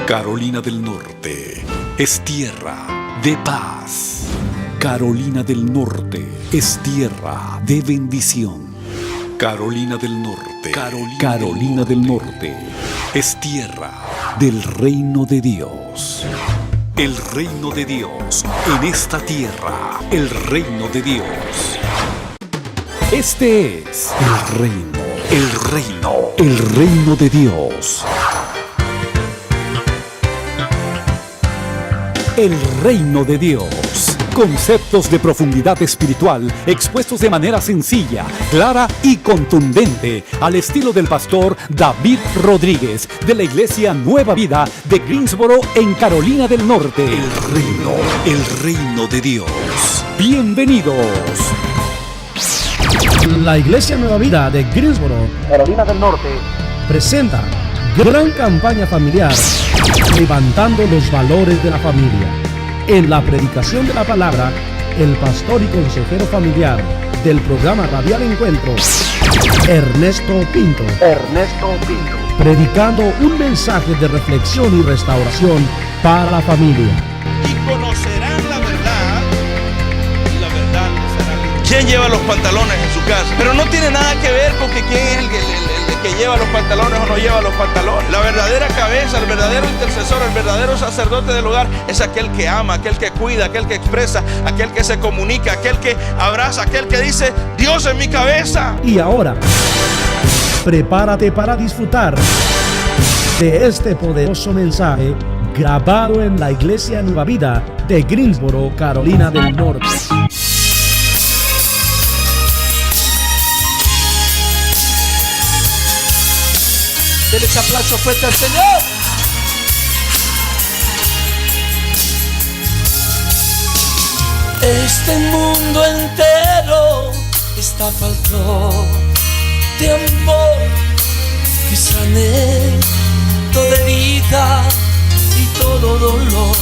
Carolina del Norte es tierra de paz. Carolina del Norte es tierra de bendición. Carolina del Norte, Carolina del Norte es tierra del reino de Dios. El reino de Dios en esta tierra, el reino de Dios. Este es el reino de Dios. El reino de Dios. Conceptos de profundidad espiritual expuestos de manera sencilla, clara y contundente al estilo del pastor David Rodríguez de la Iglesia Nueva Vida de Greensboro en Carolina del Norte. El reino de Dios. Bienvenidos. La Iglesia Nueva Vida de Greensboro, Carolina del Norte, presenta gran campaña familiar, levantando los valores de la familia. En la predicación de la palabra, el pastor y consejero familiar del programa Radial Encuentro, Ernesto Pinto, predicando un mensaje de reflexión y restauración para la familia. Y conocerán la verdad, y la verdad los hará libres. ¿Quién lleva los pantalones en su casa? Pero no tiene nada que ver con que quién es el que lleva los pantalones o no lleva los pantalones. La verdadera cabeza, el verdadero intercesor, el verdadero sacerdote del hogar es aquel que ama, aquel que cuida, aquel que expresa, aquel que se comunica, aquel que abraza, aquel que dice: Dios es mi cabeza. Y ahora, prepárate para disfrutar de este poderoso mensaje grabado en la Iglesia Nueva Vida de Greensboro, Carolina del Norte. denle ese aplauso fuerte al Señor. Este mundo entero está falto de amor que sane toda herida y todo dolor.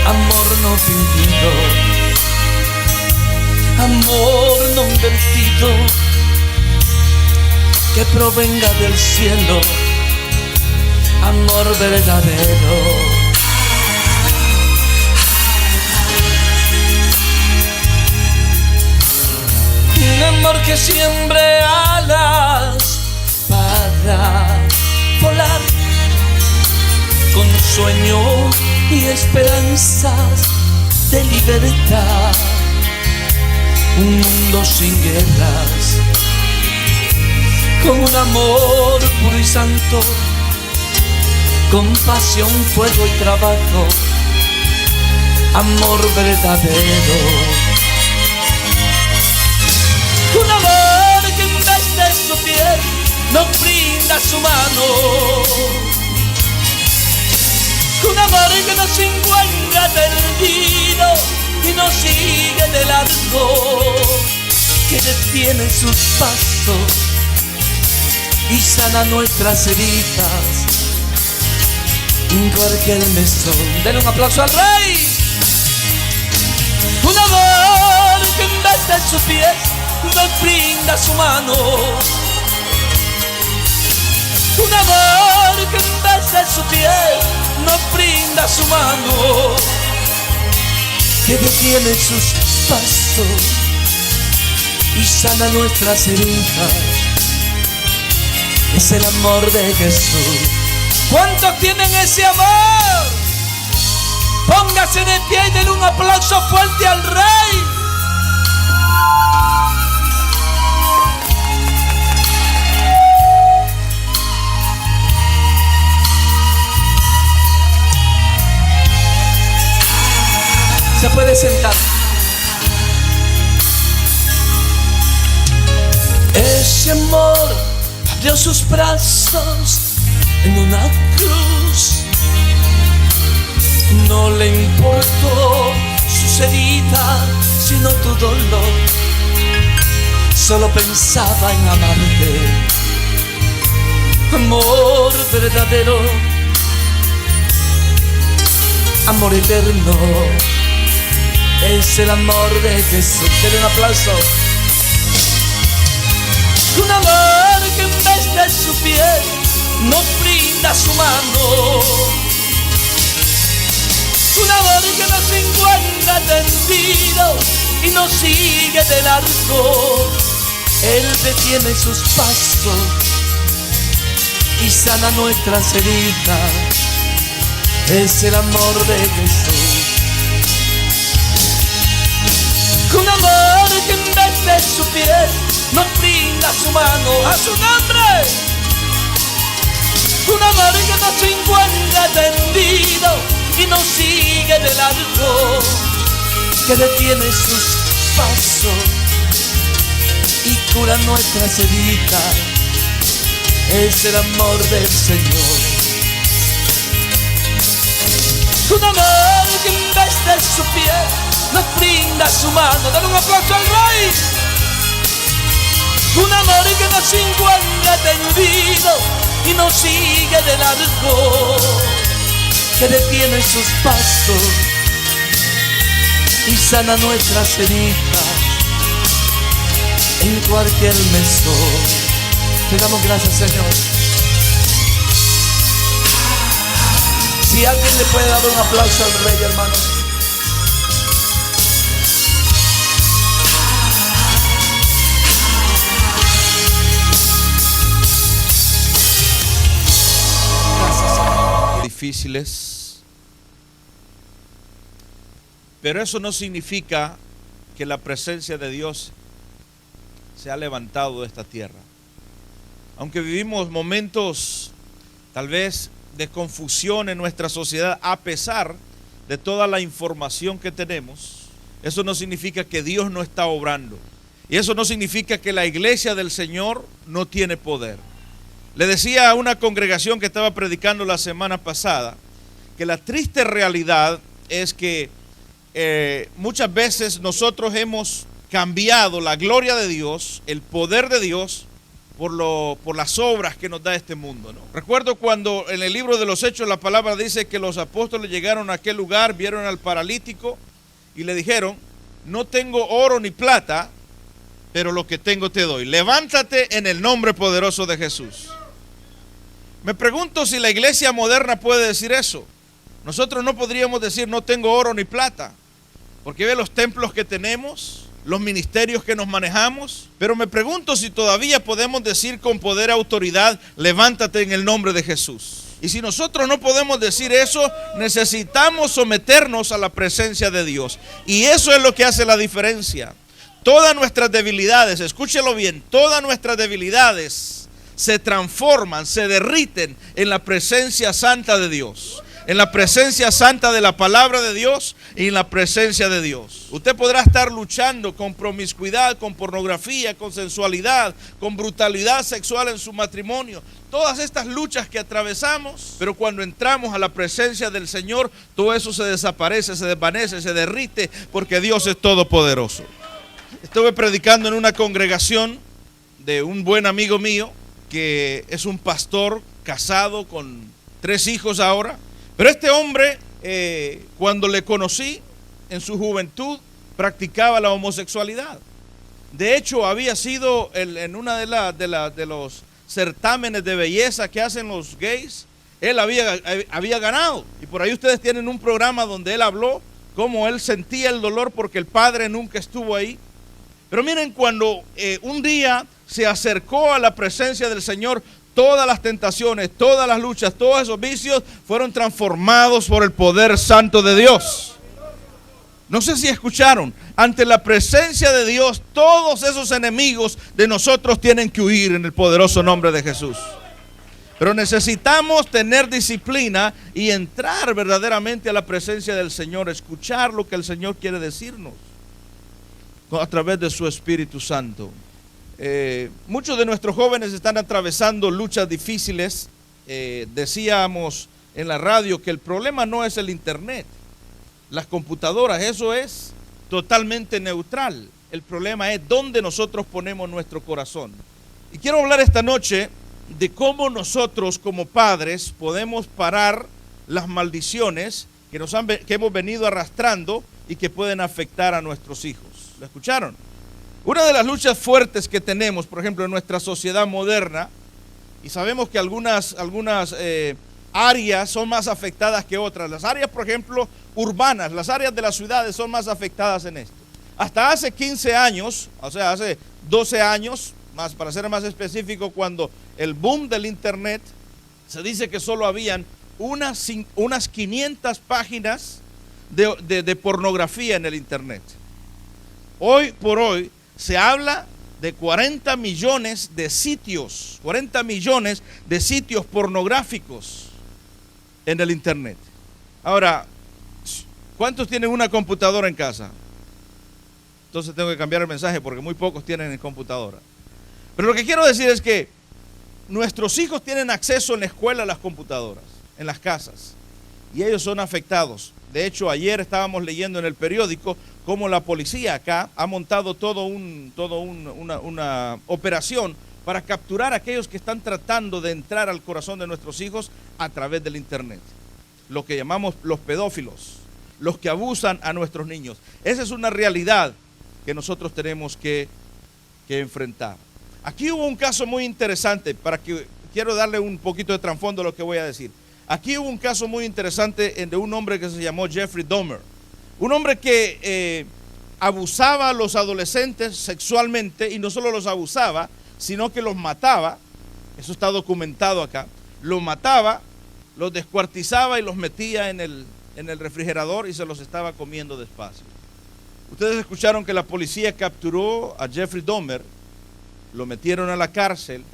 Amor no fingido, amor no invertido, que provenga del cielo, amor verdadero. Un amor que siembre alas para volar, con sueño y esperanzas de libertad. Un mundo sin guerras, con un amor puro y santo, con pasión, fuego y trabajo, amor verdadero. Un amor que en vez de su piel nos brinda su mano. Un amor que nos encuentra perdido y nos sigue de largo, que detiene sus pasos y sana nuestras heridas en cualquier mesón. Denle un aplauso al Rey. Un amor que en vez de sus pies nos brinda su mano. Un amor que en vez de su piel nos brinda su mano, que detiene sus pasos y sana nuestras heridas. Es el amor de Jesús. ¿Cuántos tienen ese amor? Póngase de pie y denle un aplauso fuerte al Rey. Se puede sentar. Ese amor abrió sus brazos en una cruz. No le importó sus heridas, sino tu dolor. Solo pensaba en amarte. Amor verdadero, amor eterno, es el amor de Jesús. Denle un aplauso. Un amor que en vez de su piel nos brinda su mano. Un amor que nos encuentra tendido y nos sigue de largo. Él detiene sus pasos y sana nuestras heridas. Es el amor de Jesús. Un amor que en vez de su piel nos brinda su mano. ¡A su nombre! Un amor que nos encuentra tendido y nos sigue de largo, que detiene sus pasos y cura nuestras heridas. Es el amor del Señor. Un amor que en vez de su piel nos brinda su mano. Dale un aplauso al Rey. Un amor que nos encuentra tendido y nos sigue de largo, que detiene sus pasos y sana nuestras heridas en cualquier mesón. Te damos gracias, Señor. Si alguien le puede dar un aplauso al Rey, hermano. Difíciles, pero eso no significa que la presencia de Dios se ha levantado de esta tierra. Aunque vivimos momentos tal vez de confusión en nuestra sociedad, a pesar de toda la información que tenemos, eso no significa que Dios no está obrando, y eso no significa que la iglesia del Señor no tiene poder. Le decía a una congregación que estaba predicando la semana pasada que la triste realidad es que muchas veces nosotros hemos cambiado la gloria de Dios, el poder de Dios, por las obras que nos da este mundo, ¿no? Recuerdo cuando en el libro de los Hechos la palabra dice que los apóstoles llegaron a aquel lugar, vieron al paralítico y le dijeron: no tengo oro ni plata, pero lo que tengo te doy. Levántate en el nombre poderoso de Jesús. Me pregunto si la iglesia moderna puede decir eso. Nosotros no podríamos decir no tengo oro ni plata, porque ve los templos que tenemos, los ministerios que nos manejamos. Pero me pregunto si todavía podemos decir con poder y autoridad: levántate en el nombre de Jesús. Y si nosotros no podemos decir eso, necesitamos someternos a la presencia de Dios. Y eso es lo que hace la diferencia. Todas nuestras debilidades, escúchelo bien, todas nuestras debilidades se transforman, se derriten en la presencia santa de Dios, en la presencia santa de la palabra de Dios y en la presencia de Dios. Usted podrá estar luchando con promiscuidad, con pornografía, con sensualidad, con brutalidad sexual en su matrimonio, todas estas luchas que atravesamos, pero cuando entramos a la presencia del Señor, todo eso se desaparece, se desvanece, se derrite, porque Dios es todopoderoso. Estuve predicando en una congregación de un buen amigo mío, que es un pastor casado con 3 hijos ahora. Pero este hombre, cuando le conocí en su juventud, practicaba la homosexualad. De hecho, había sido en una de los certámenes de belleza que hacen los gays, él había ganado. Y por ahí ustedes tienen un programa donde él habló cómo él sentía el dolor porque el padre nunca estuvo ahí. Pero miren, cuando un día se acercó a la presencia del Señor, todas las tentaciones, todas las luchas, todos esos vicios fueron transformados por el poder santo de Dios. No sé si escucharon, ante la presencia de Dios, todos esos enemigos de nosotros tienen que huir en el poderoso nombre de Jesús. Pero necesitamos tener disciplina y entrar verdaderamente a la presencia del Señor, escuchar lo que el Señor quiere decirnos a través de su Espíritu Santo. Muchos de nuestros jóvenes están atravesando luchas difíciles. Decíamos en la radio que el problema no es el internet, las computadoras, eso es totalmente neutral. El problema es dónde nosotros ponemos nuestro corazón. Y quiero hablar esta noche de cómo nosotros como padres podemos parar las maldiciones que hemos venido arrastrando y que pueden afectar a nuestros hijos. ¿Lo escucharon? Una de las luchas fuertes que tenemos, por ejemplo, en nuestra sociedad moderna, Y sabemos que algunas áreas son más afectadas que otras. Las áreas, por ejemplo, urbanas, las áreas de las ciudades son más afectadas en esto. Hasta hace 15 años, o sea, hace 12 años, más para ser más específico, cuando el boom del internet, se dice que solo habían unas 500 páginas de pornografía en el internet. Hoy por hoy se habla de 40 millones de sitios pornográficos en el internet. Ahora, ¿cuántos tienen una computadora en casa? Entonces tengo que cambiar el mensaje porque muy pocos tienen computadora. Pero lo que quiero decir es que nuestros hijos tienen acceso en la escuela a las computadoras, en las casas, y ellos son afectados. De hecho, ayer estábamos leyendo en el periódico cómo la policía acá ha montado una operación para capturar a aquellos que están tratando de entrar al corazón de nuestros hijos a través del internet. Lo que llamamos los pedófilos, los que abusan a nuestros niños. Esa es una realidad que nosotros tenemos que enfrentar. Aquí hubo un caso muy interesante, quiero darle un poquito de trasfondo a lo que voy a decir. Aquí hubo un caso muy interesante de un hombre que se llamó Jeffrey Dahmer. Un hombre que abusaba a los adolescentes sexualmente, y no solo los abusaba, sino que los mataba. Eso está documentado acá. Los mataba, los descuartizaba y los metía en el refrigerador y se los estaba comiendo despacio. Ustedes escucharon que la policía capturó a Jeffrey Dahmer, lo metieron a la cárcel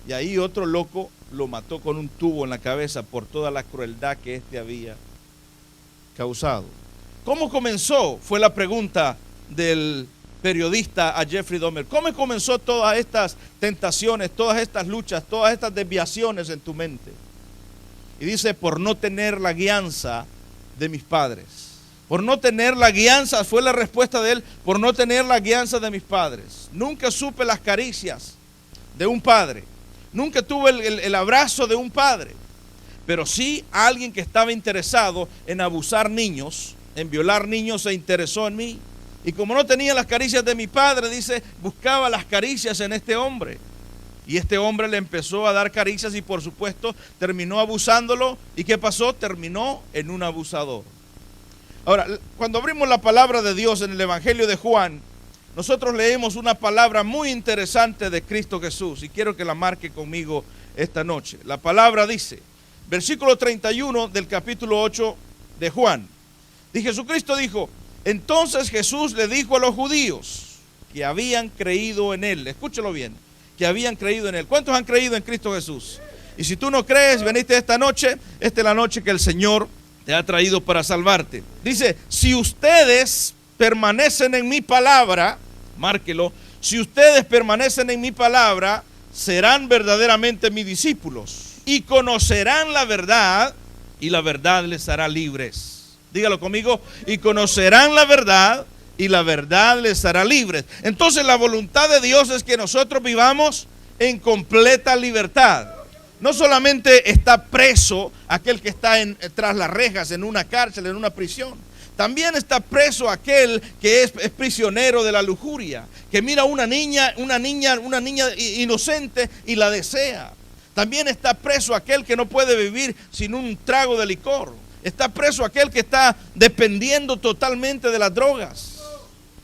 y ahí otro loco lo mató con un tubo en la cabeza por toda la crueldad que éste había causado. ¿Cómo comenzó? Fue la pregunta del periodista a Jeffrey Dahmer. ¿Cómo comenzó todas estas tentaciones, todas estas luchas, todas estas desviaciones en tu mente? Y dice, por no tener la guianza de mis padres. Por no tener la guianza, fue la respuesta de él, por no tener la guianza de mis padres. Nunca supe las caricias de un padre. Nunca tuve el abrazo de un padre. Pero sí alguien que estaba interesado en abusar niños, en violar niños, se interesó en mí. Y como no tenía las caricias de mi padre, dice, buscaba las caricias en este hombre. Y este hombre le empezó a dar caricias y por supuesto terminó abusándolo. ¿Y qué pasó? Terminó en un abusador. Ahora, cuando abrimos la palabra de Dios en el Evangelio de Juan, nosotros leemos una palabra muy interesante de Cristo Jesús y quiero que la marque conmigo esta noche. La palabra dice, versículo 31 del capítulo 8 de Juan. Y Jesucristo dijo, entonces Jesús le dijo a los judíos que habían creído en él, escúchalo bien, que habían creído en él. ¿Cuántos han creído en Cristo Jesús? Y si tú no crees, veniste esta noche, esta es la noche que el Señor te ha traído para salvarte. Dice, si ustedes permanecen en mi palabra, márquelo, si ustedes permanecen en mi palabra, serán verdaderamente mis discípulos y conocerán la verdad y la verdad les hará libres. Dígalo conmigo, y conocerán la verdad y la verdad les hará libres. Entonces la voluntad de Dios es que nosotros vivamos en completa libertad. No solamente está preso aquel que está tras las rejas, en una cárcel, en una prisión. También está preso aquel que es prisionero de la lujuria, que mira una niña inocente y la desea. También está preso aquel que no puede vivir sin un trago de licor. Está preso aquel que está dependiendo totalmente de las drogas.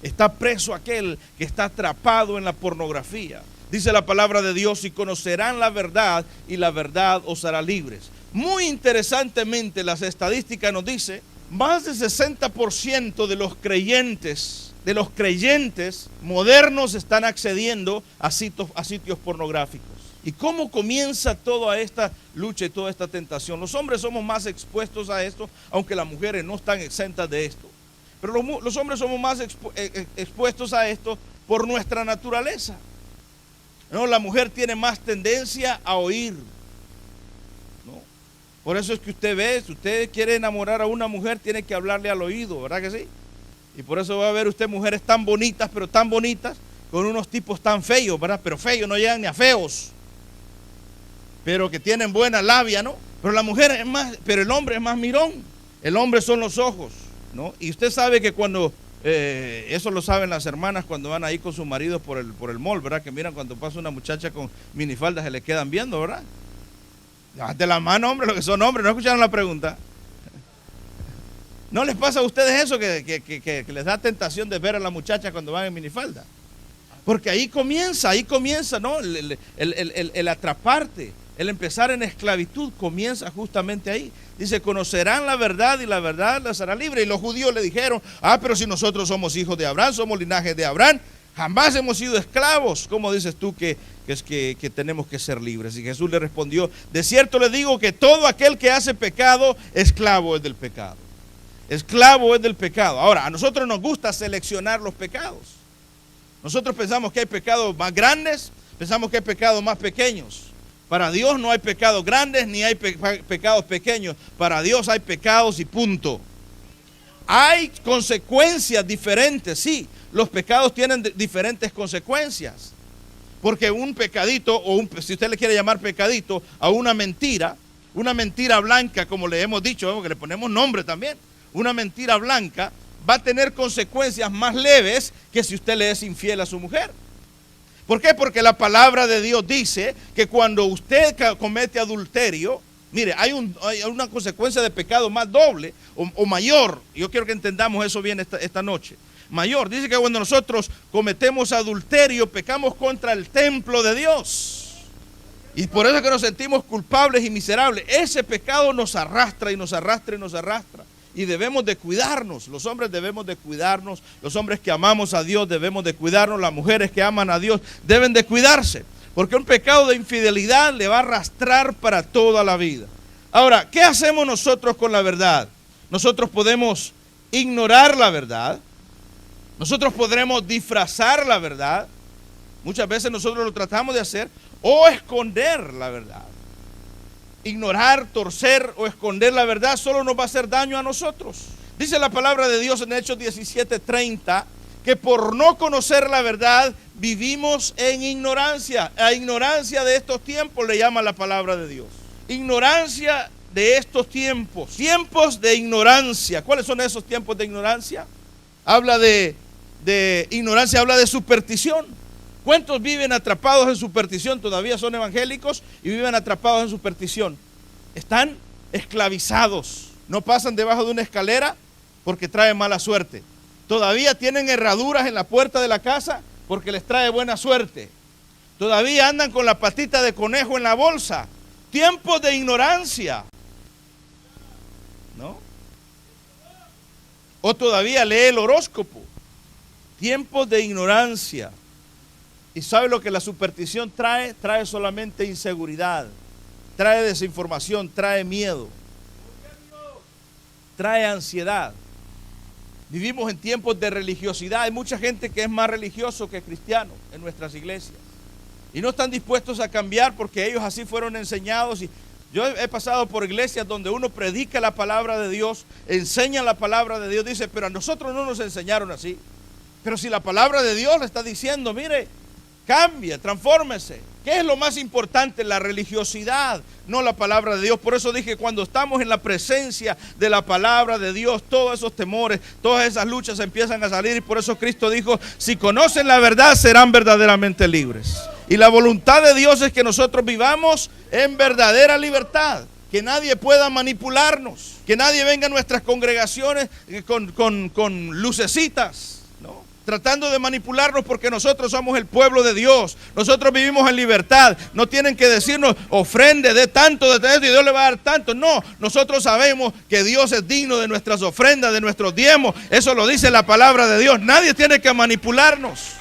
Está preso aquel que está atrapado en la pornografía. Dice la palabra de Dios, y conocerán la verdad y la verdad os hará libres. Muy interesantemente, las estadísticas nos dicen, más del 60% de los creyentes modernos están accediendo a sitios pornográficos. ¿Y cómo comienza toda esta lucha y toda esta tentación? Los hombres somos más expuestos a esto, aunque las mujeres no están exentas de esto. Pero los hombres somos más expuestos a esto por nuestra naturaleza. No, la mujer tiene más tendencia a oír. ¿No? Por eso es que usted ve, si usted quiere enamorar a una mujer, tiene que hablarle al oído, ¿verdad que sí? Y por eso va a ver usted mujeres tan bonitas, pero tan bonitas, con unos tipos tan feos, ¿verdad? Pero feos, no llegan ni a feos. Pero que tienen buena labia, ¿no? Pero la mujer es más, pero el hombre es más mirón. El hombre son los ojos, ¿no? Y usted sabe que cuando Eso lo saben las hermanas cuando van ahí con sus maridos por el mall, ¿verdad? Que miran cuando pasa una muchacha con minifaldas, se le quedan viendo, ¿verdad? Levante la mano, hombre, los que son hombres. ¿No escucharon la pregunta? ¿No les pasa a ustedes eso que les da tentación de ver a la muchacha cuando van en minifalda? Porque ahí comienza, ¿no? El atraparte, el empezar en esclavitud comienza justamente ahí. Dice, conocerán la verdad y la verdad las hará libre. Y los judíos le dijeron, pero si nosotros somos hijos de Abraham, somos linaje de Abraham, jamás hemos sido esclavos. ¿Cómo dices tú que tenemos que ser libres? Y Jesús le respondió, de cierto le digo que todo aquel que hace pecado, esclavo es del pecado. Esclavo es del pecado. Ahora, a nosotros nos gusta seleccionar los pecados. Nosotros pensamos que hay pecados más grandes, pensamos que hay pecados más pequeños. Para Dios no hay pecados grandes ni hay pecados pequeños. Para Dios hay pecados y punto. Hay consecuencias diferentes, sí. Los pecados tienen diferentes consecuencias. Porque un pecadito, si usted le quiere llamar pecadito, a una mentira blanca, como le hemos dicho, porque le ponemos nombre también, una mentira blanca va a tener consecuencias más leves que si usted le es infiel a su mujer. ¿Por qué? Porque la palabra de Dios dice que cuando usted comete adulterio, mire, hay una consecuencia de pecado más doble o mayor. Yo quiero que entendamos eso bien esta noche. Mayor, dice que cuando nosotros cometemos adulterio, pecamos contra el templo de Dios. Y por eso es que nos sentimos culpables y miserables. Ese pecado nos arrastra y nos arrastra y nos arrastra. Y debemos de cuidarnos, los hombres debemos de cuidarnos, los hombres que amamos a Dios debemos de cuidarnos, las mujeres que aman a Dios deben de cuidarse, porque un pecado de infidelidad le va a arrastrar para toda la vida. Ahora, ¿qué hacemos nosotros con la verdad? Nosotros podemos ignorar la verdad, nosotros podremos disfrazar la verdad, muchas veces nosotros lo tratamos de hacer, o esconder la verdad. Ignorar, torcer o esconder la verdad solo nos va a hacer daño a nosotros. Dice la palabra de Dios en Hechos 17:30 que por no conocer la verdad vivimos en ignorancia. A ignorancia de estos tiempos le llama la palabra de Dios. Ignorancia de estos tiempos. Tiempos de ignorancia. ¿Cuáles son esos tiempos de ignorancia? Habla de ignorancia, habla de superstición. ¿Cuántos viven atrapados en superstición? Todavía son evangélicos y viven atrapados en superstición. Están esclavizados. No pasan debajo de una escalera porque trae mala suerte. Todavía tienen herraduras en la puerta de la casa porque les trae buena suerte. Todavía andan con la patita de conejo en la bolsa. Tiempos de ignorancia. ¿No? O todavía lee el horóscopo. Tiempos de ignorancia. ¿Y sabe lo que la superstición trae? Trae solamente inseguridad, trae desinformación, trae miedo, trae ansiedad. Vivimos en tiempos de religiosidad. Hay mucha gente que es más religioso que cristiano en nuestras iglesias. Y no están dispuestos a cambiar porque ellos así fueron enseñados. Y yo he pasado por iglesias donde uno predica la palabra de Dios, enseña la palabra de Dios, dice, pero a nosotros no nos enseñaron así. Pero si la palabra de Dios le está diciendo, mire, cambie, transfórmese. ¿Qué es lo más importante? La religiosidad, no la palabra de Dios. Por eso dije, cuando estamos en la presencia de la palabra de Dios, todos esos temores, todas esas luchas empiezan a salir. Y por eso Cristo dijo, si conocen la verdad, serán verdaderamente libres. Y la voluntad de Dios es que nosotros vivamos en verdadera libertad. Que nadie pueda manipularnos. Que nadie venga a nuestras congregaciones con lucecitas, tratando de manipularnos, porque nosotros somos el pueblo de Dios. Nosotros vivimos en libertad. No tienen que decirnos, ofrende, de tanto, de esto, y Dios le va a dar tanto. No, nosotros sabemos que Dios es digno de nuestras ofrendas, de nuestros diezmos. Eso lo dice la palabra de Dios. Nadie tiene que manipularnos.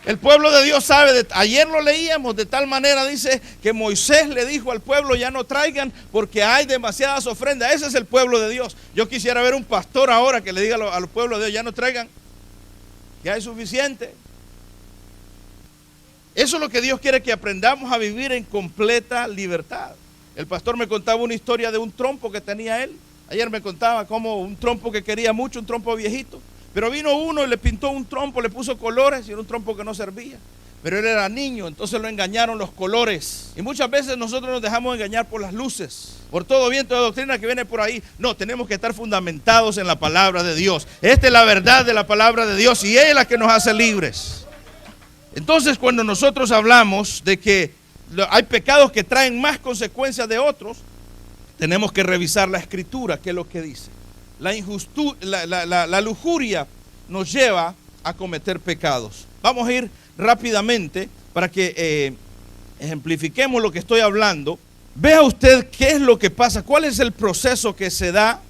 El pueblo de Dios sabe, ayer lo leíamos, de tal manera dice que Moisés le dijo al pueblo, ya no traigan porque hay demasiadas ofrendas. Ese es el pueblo de Dios. Yo quisiera ver un pastor ahora que le diga al pueblo de Dios, ya no traigan, ya es suficiente. Eso es lo que Dios quiere, que aprendamos a vivir en completa libertad. El pastor me contaba una historia de un trompo que tenía él. Ayer me contaba como un trompo que quería mucho, un trompo viejito. Pero vino uno y le pintó un trompo, le puso colores y era un trompo que no servía. Pero él era niño, entonces lo engañaron los colores. Y muchas veces nosotros nos dejamos engañar por las luces. por todo viento de doctrina que viene por ahí. No, tenemos que estar fundamentados en la palabra de Dios. Esta es la verdad de la palabra de Dios y es la que nos hace libres. Entonces, cuando nosotros hablamos de que hay pecados que traen más consecuencias de otros, tenemos que revisar la escritura, que es lo que dice. La lujuria nos lleva a cometer pecados. Vamos a ir rápidamente para que ejemplifiquemos lo que estoy hablando. Vea usted qué es lo que pasa, cuál es el proceso que se da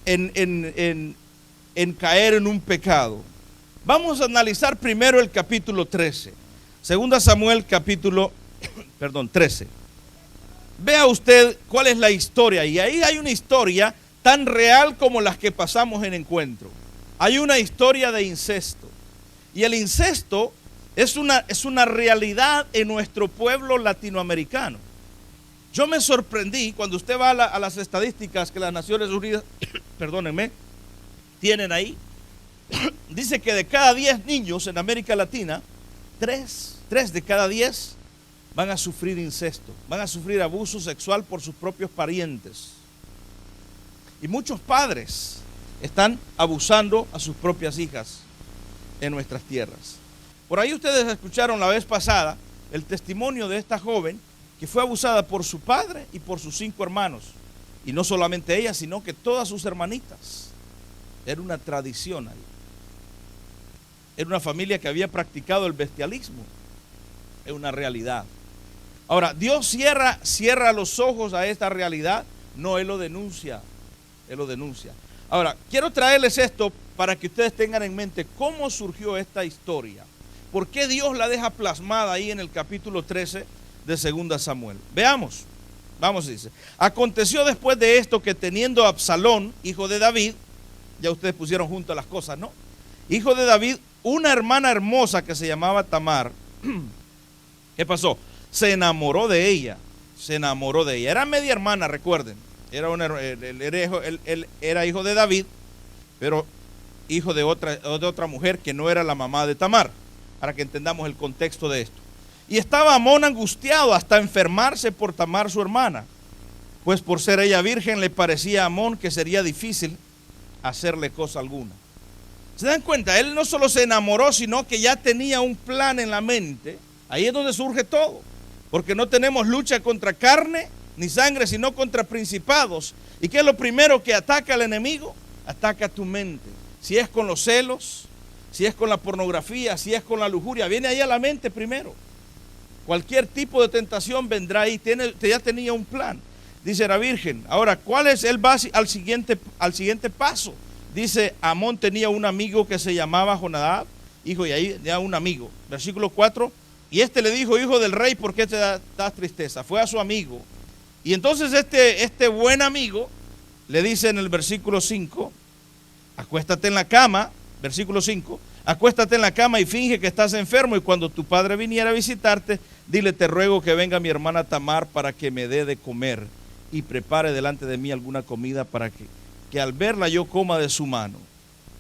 en caer en un pecado. Vamos a analizar primero el capítulo 13. Segunda Samuel capítulo 13. Vea usted cuál es la historia. Y ahí hay una historia tan real como las que pasamos en Encuentro. Hay una historia de incesto. Y el incesto es una realidad en nuestro pueblo latinoamericano. Yo me sorprendí cuando usted va a las estadísticas que las Naciones Unidas, perdónenme, tienen ahí. Dice que de cada 10 niños en América Latina, 3 de cada 10 van a sufrir incesto, van a sufrir abuso sexual por sus propios parientes. Y muchos padres están abusando a sus propias hijas en nuestras tierras. Por ahí ustedes escucharon la vez pasada el testimonio de esta joven que fue abusada por su padre y por sus 5 hermanos. Y no solamente ella, sino que todas sus hermanitas. Era una tradición ahí. Era una familia que había practicado el bestialismo. Es una realidad. Ahora, Dios cierra los ojos a esta realidad. No, Él lo denuncia. Él lo denuncia. Ahora, quiero traerles esto para que ustedes tengan en mente cómo surgió esta historia. ¿Por qué Dios la deja plasmada ahí en el capítulo 13 de Segunda Samuel? Veamos. Vamos, dice. Aconteció después de esto que teniendo a Absalón, hijo de David, ya ustedes pusieron junto las cosas, ¿no? Hijo de David, una hermana hermosa que se llamaba Tamar. ¿Qué pasó? Se enamoró de ella. Era media hermana, recuerden. Él era hijo de David, pero hijo de otra mujer que no era la mamá de Tamar, para que entendamos el contexto de esto. Y estaba Amón angustiado hasta enfermarse por Tamar su hermana, pues por ser ella virgen le parecía a Amón que sería difícil hacerle cosa alguna. ¿Se dan cuenta? Él no solo se enamoró, sino que ya tenía un plan en la mente. Ahí es donde surge todo, porque no tenemos lucha contra carne ni sangre, sino contra principados. ¿Y qué es lo primero que ataca al enemigo? Ataca tu mente. Si es con los celos, si es con la pornografía, si es con la lujuria, viene ahí a la mente primero. Cualquier tipo de tentación vendrá ahí. Ya tenía un plan. Dice, era virgen. Ahora, ¿cuál es el base al siguiente paso? Dice, Amón tenía un amigo que se llamaba Jonadab, hijo, y ahí ya un amigo. Versículo 4, y este le dijo, hijo del rey, ¿por qué te das tristeza? Fue a su amigo. Y entonces este buen amigo le dice en el versículo 5, acuéstate en la cama, versículo 5, acuéstate en la cama y finge que estás enfermo, y cuando tu padre viniera a visitarte, dile, te ruego que venga mi hermana Tamar para que me dé de comer y prepare delante de mí alguna comida para que al verla yo coma de su mano.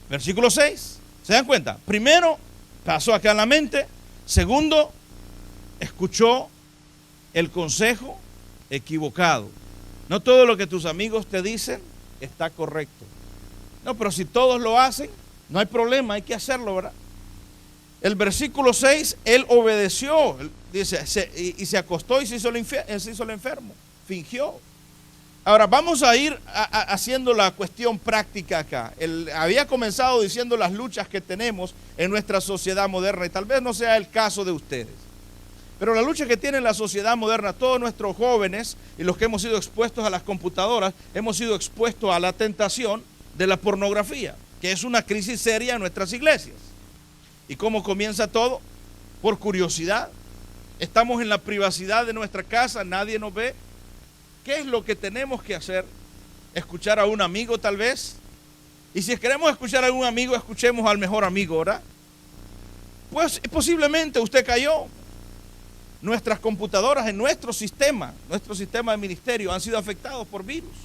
Versículo 6, ¿se dan cuenta? Primero, pasó acá en la mente. Segundo, escuchó el consejo equivocado. No todo lo que tus amigos te dicen está correcto. No, pero si todos lo hacen, no hay problema, hay que hacerlo, ¿verdad? El versículo 6, él obedeció, dice, y se acostó y se hizo el enfermo, fingió. Ahora vamos a ir haciendo la cuestión práctica acá. Él había comenzado diciendo las luchas que tenemos en nuestra sociedad moderna, y tal vez no sea el caso de ustedes. Pero la lucha que tiene la sociedad moderna, todos nuestros jóvenes y los que hemos sido expuestos a las computadoras, hemos sido expuestos a la tentación de la pornografía, que es una crisis seria en nuestras iglesias. ¿Y cómo comienza todo? Por curiosidad. Estamos en la privacidad de nuestra casa, nadie nos ve. ¿Qué es lo que tenemos que hacer? Escuchar a un amigo tal vez. Y si queremos escuchar a algún amigo, escuchemos al mejor amigo, ¿verdad? Pues posiblemente usted cayó. Nuestras computadoras en nuestro sistema de ministerio han sido afectados por virus.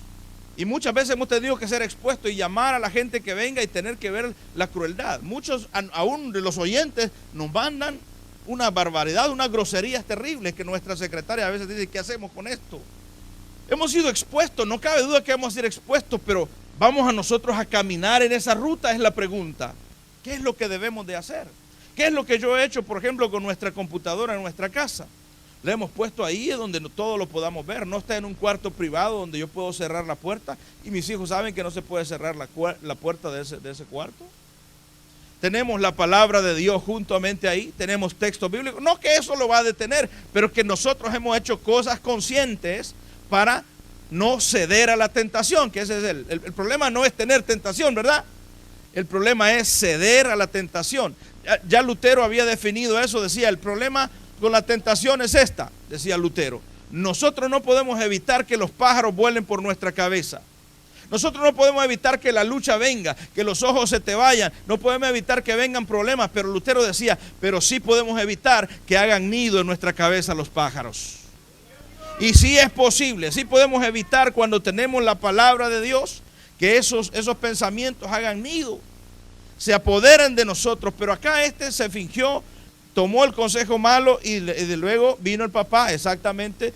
Y muchas veces hemos tenido que ser expuestos y llamar a la gente que venga y tener que ver la crueldad. Muchos, aún de los oyentes, nos mandan una barbaridad, unas groserías terribles que nuestra secretaria a veces dice, ¿qué hacemos con esto? hemos sido expuestos, no cabe duda que vamos a ser expuestos, pero ¿vamos a nosotros a caminar en esa ruta? Es la pregunta. ¿Qué es lo que debemos de hacer? ¿Qué es lo que yo he hecho, por ejemplo, con nuestra computadora en nuestra casa? La hemos puesto ahí donde todo lo podamos ver. No está en un cuarto privado donde yo puedo cerrar la puerta y mis hijos saben que no se puede cerrar la puerta de ese cuarto. Tenemos la palabra de Dios juntamente ahí, tenemos texto bíblico. No que eso lo va a detener, pero que nosotros hemos hecho cosas conscientes para no ceder a la tentación, que ese es el problema. No es tener tentación, ¿verdad? El problema es ceder a la tentación. Ya Lutero había definido eso, decía, el problema con la tentación es esta, decía Lutero. Nosotros no podemos evitar que los pájaros vuelen por nuestra cabeza. Nosotros no podemos evitar que la lucha venga, que los ojos se te vayan. No podemos evitar que vengan problemas, pero Lutero decía, pero sí podemos evitar que hagan nido en nuestra cabeza los pájaros. Y sí es posible, sí podemos evitar cuando tenemos la palabra de Dios, que esos pensamientos hagan nido, se apoderen de nosotros. Pero acá se fingió, tomó el consejo malo y luego vino el papá, exactamente,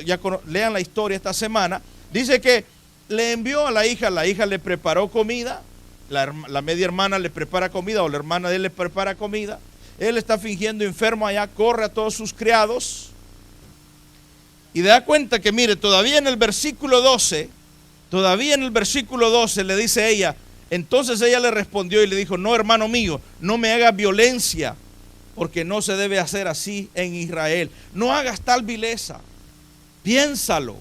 ya lean la historia esta semana, dice que le envió a la hija le preparó comida, la media hermana le prepara comida o la hermana de él le prepara comida, él está fingiendo enfermo allá, corre a todos sus criados y da cuenta que mire, todavía en el versículo 12 le dice ella, entonces ella le respondió y le dijo, no hermano mío, no me hagas violencia, porque no se debe hacer así en Israel. No hagas tal vileza, piénsalo,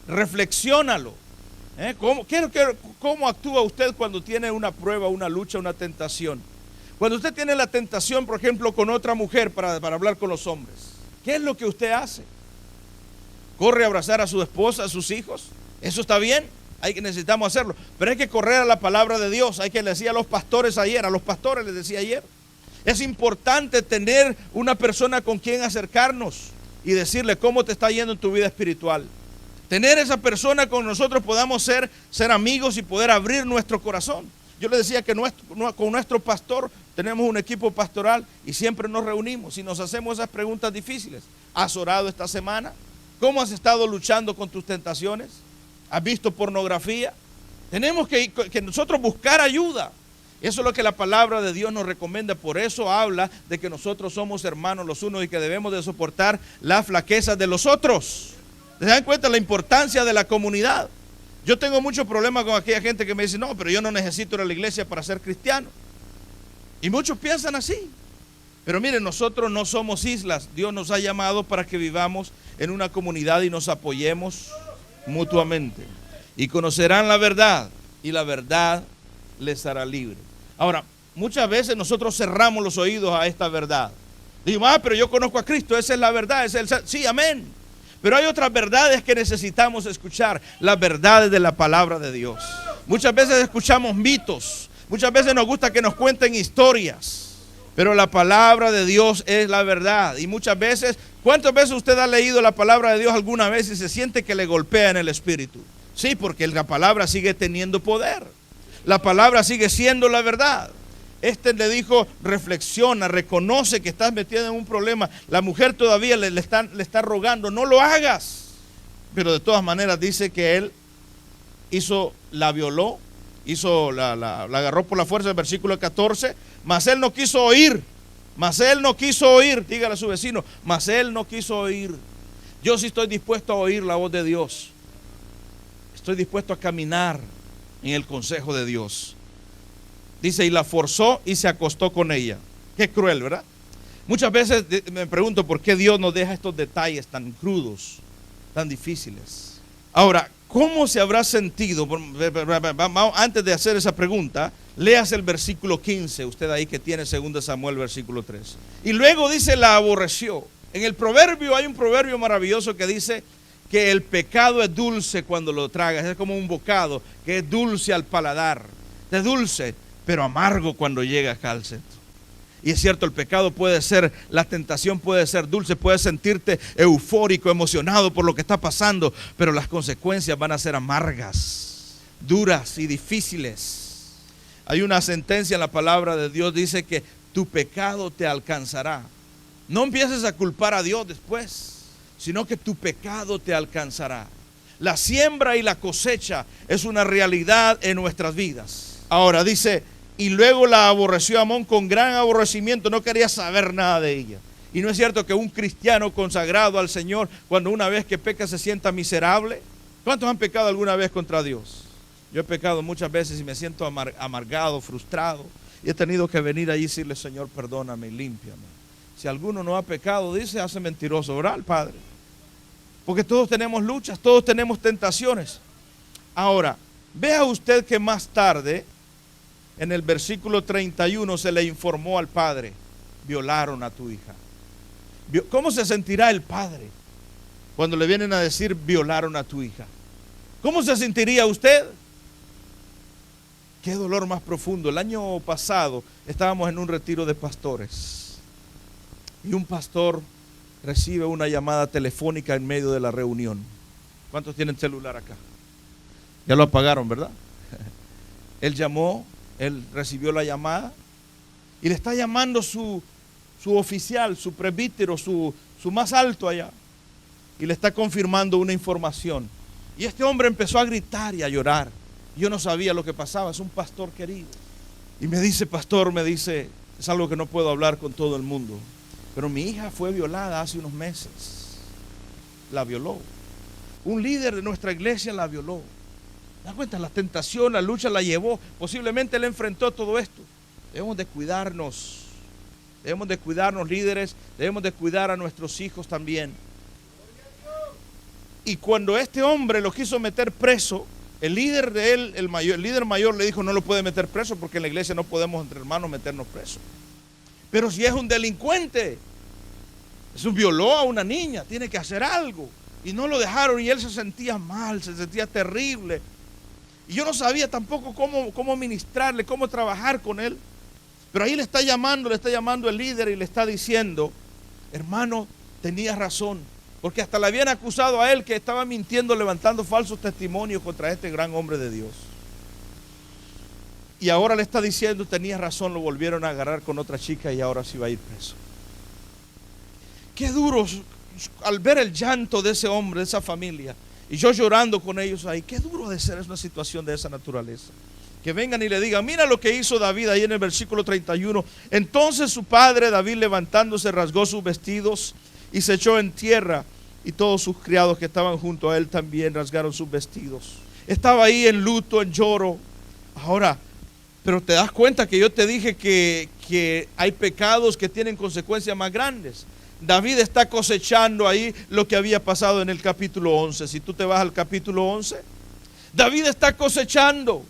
reflexiónalo. ¿Cómo actúa usted cuando tiene una prueba, una lucha, una tentación? Cuando usted tiene la tentación, por ejemplo, con otra mujer para hablar con los hombres, ¿qué es lo que usted hace? ¿Corre a abrazar a su esposa, a sus hijos? ¿Eso está bien? Necesitamos hacerlo. Pero hay que correr a la palabra de Dios. Hay que, le decía a los pastores les decía ayer, es importante tener una persona con quien acercarnos y decirle cómo te está yendo en tu vida espiritual. Tener esa persona con nosotros podamos ser amigos y poder abrir nuestro corazón. Yo le decía que con nuestro pastor tenemos un equipo pastoral y siempre nos reunimos y nos hacemos esas preguntas difíciles. ¿Has orado esta semana? ¿Cómo has estado luchando con tus tentaciones? ¿Has visto pornografía? Tenemos que nosotros buscar ayuda. Eso es lo que la palabra de Dios nos recomienda. Por eso habla de que nosotros somos hermanos los unos y que debemos de soportar las flaquezas de los otros. ¿Se dan cuenta la importancia de la comunidad? Yo tengo muchos problemas con aquella gente que me dice, no, pero yo no necesito ir a la iglesia para ser cristiano. Y muchos piensan así. Pero miren, nosotros no somos islas. Dios nos ha llamado para que vivamos en una comunidad y nos apoyemos mutuamente. Y conocerán la verdad, y la verdad les hará libre. Ahora, muchas veces nosotros cerramos los oídos a esta verdad. Digo, pero yo conozco a Cristo, esa es la verdad, sí, amén. Pero hay otras verdades que necesitamos escuchar, las verdades de la palabra de Dios. Muchas veces escuchamos mitos, muchas veces nos gusta que nos cuenten historias, pero la palabra de Dios es la verdad. Y muchas veces, ¿cuántas veces usted ha leído la palabra de Dios alguna vez y se siente que le golpea en el espíritu? Sí, porque la palabra sigue teniendo poder. La palabra sigue siendo la verdad. Le dijo, reflexiona, reconoce que estás metido en un problema. La mujer todavía le está rogando, no lo hagas. Pero de todas maneras dice que él la violó, la agarró por la fuerza, el versículo 14. Mas él no quiso oír. Dígale a su vecino, mas él no quiso oír. Yo sí estoy dispuesto a oír la voz de Dios. Estoy dispuesto a caminar en el consejo de Dios. Dice, y la forzó y se acostó con ella. Qué cruel, ¿verdad? Muchas veces me pregunto por qué Dios nos deja estos detalles tan crudos, tan difíciles. Ahora, ¿cómo se habrá sentido? Antes de hacer esa pregunta, léase el versículo 15, usted ahí que tiene 2 Samuel, versículo 3. Y luego dice, la aborreció. En el proverbio hay un proverbio maravilloso que dice que el pecado es dulce cuando lo tragas. Es como un bocado que es dulce al paladar. Es dulce, pero amargo cuando llega acá al centro. Y es cierto, el pecado puede ser, la tentación puede ser dulce, puedes sentirte eufórico, emocionado por lo que está pasando, pero las consecuencias van a ser amargas, duras y difíciles. Hay una sentencia en la palabra de Dios, dice que tu pecado te alcanzará. No empieces a culpar a Dios después, sino que tu pecado te alcanzará. La siembra y la cosecha es una realidad en nuestras vidas. Ahora dice, y luego la aborreció Amón con gran aborrecimiento, no quería saber nada de ella. Y no es cierto que un cristiano consagrado al Señor, cuando una vez que peca se sienta miserable. ¿Cuántos han pecado alguna vez contra Dios? Yo he pecado muchas veces y me siento amargado, frustrado. Y he tenido que venir allí y decirle, Señor, perdóname y límpiame. Si alguno no ha pecado, dice, hace mentiroso, ¿verdad, el Padre? Porque todos tenemos luchas, todos tenemos tentaciones. Ahora, vea usted que más tarde, en el versículo 31, se le informó al padre, violaron a tu hija. ¿Cómo se sentirá el padre cuando le vienen a decir, violaron a tu hija? ¿Cómo se sentiría usted? Qué dolor más profundo. El año pasado estábamos en un retiro de pastores y un pastor recibe una llamada telefónica en medio de la reunión. ¿Cuántos tienen celular acá? Ya lo apagaron, ¿verdad? Él llamó, él recibió la llamada y le está llamando su oficial, su presbítero, su más alto allá, y le está confirmando una información. Y este hombre empezó a gritar y a llorar. Yo no sabía lo que pasaba, es un pastor querido. Y me dice, pastor, me dice, es algo que no puedo hablar con todo el mundo, pero mi hija fue violada hace unos meses. La violó. Un líder de nuestra iglesia la violó. ¿Te das cuenta? La tentación, la lucha la llevó. Posiblemente él enfrentó todo esto. Debemos de cuidarnos. Debemos de cuidarnos, líderes. Debemos de cuidar a nuestros hijos también. Y cuando este hombre lo quiso meter preso, el líder de él, el líder mayor le dijo, no lo puede meter preso porque en la iglesia no podemos entre hermanos meternos presos. Pero si es un delincuente, violó a una niña, tiene que hacer algo. Y no lo dejaron y él se sentía mal, se sentía terrible. Y yo no sabía tampoco cómo ministrarle, cómo trabajar con él. Pero ahí le está llamando el líder y le está diciendo, hermano, tenías razón. Porque hasta le habían acusado a él que estaba mintiendo, levantando falsos testimonios contra este gran hombre de Dios. Y ahora le está diciendo, tenías razón, lo volvieron a agarrar con otra chica y ahora sí va a ir preso. Qué duro al ver el llanto de ese hombre, de esa familia, y yo llorando con ellos ahí. Qué duro de ser una situación de esa naturaleza. Que vengan y le digan, mira lo que hizo David ahí en el versículo 31. Entonces su padre David, levantándose, rasgó sus vestidos y se echó en tierra, y todos sus criados que estaban junto a él también rasgaron sus vestidos. Estaba ahí en luto, en lloro. Ahora, pero te das cuenta que yo te dije que hay pecados que tienen consecuencias más grandes. David está cosechando ahí lo que había pasado en el capítulo 11. Si tú te vas al capítulo 11, David está cosechando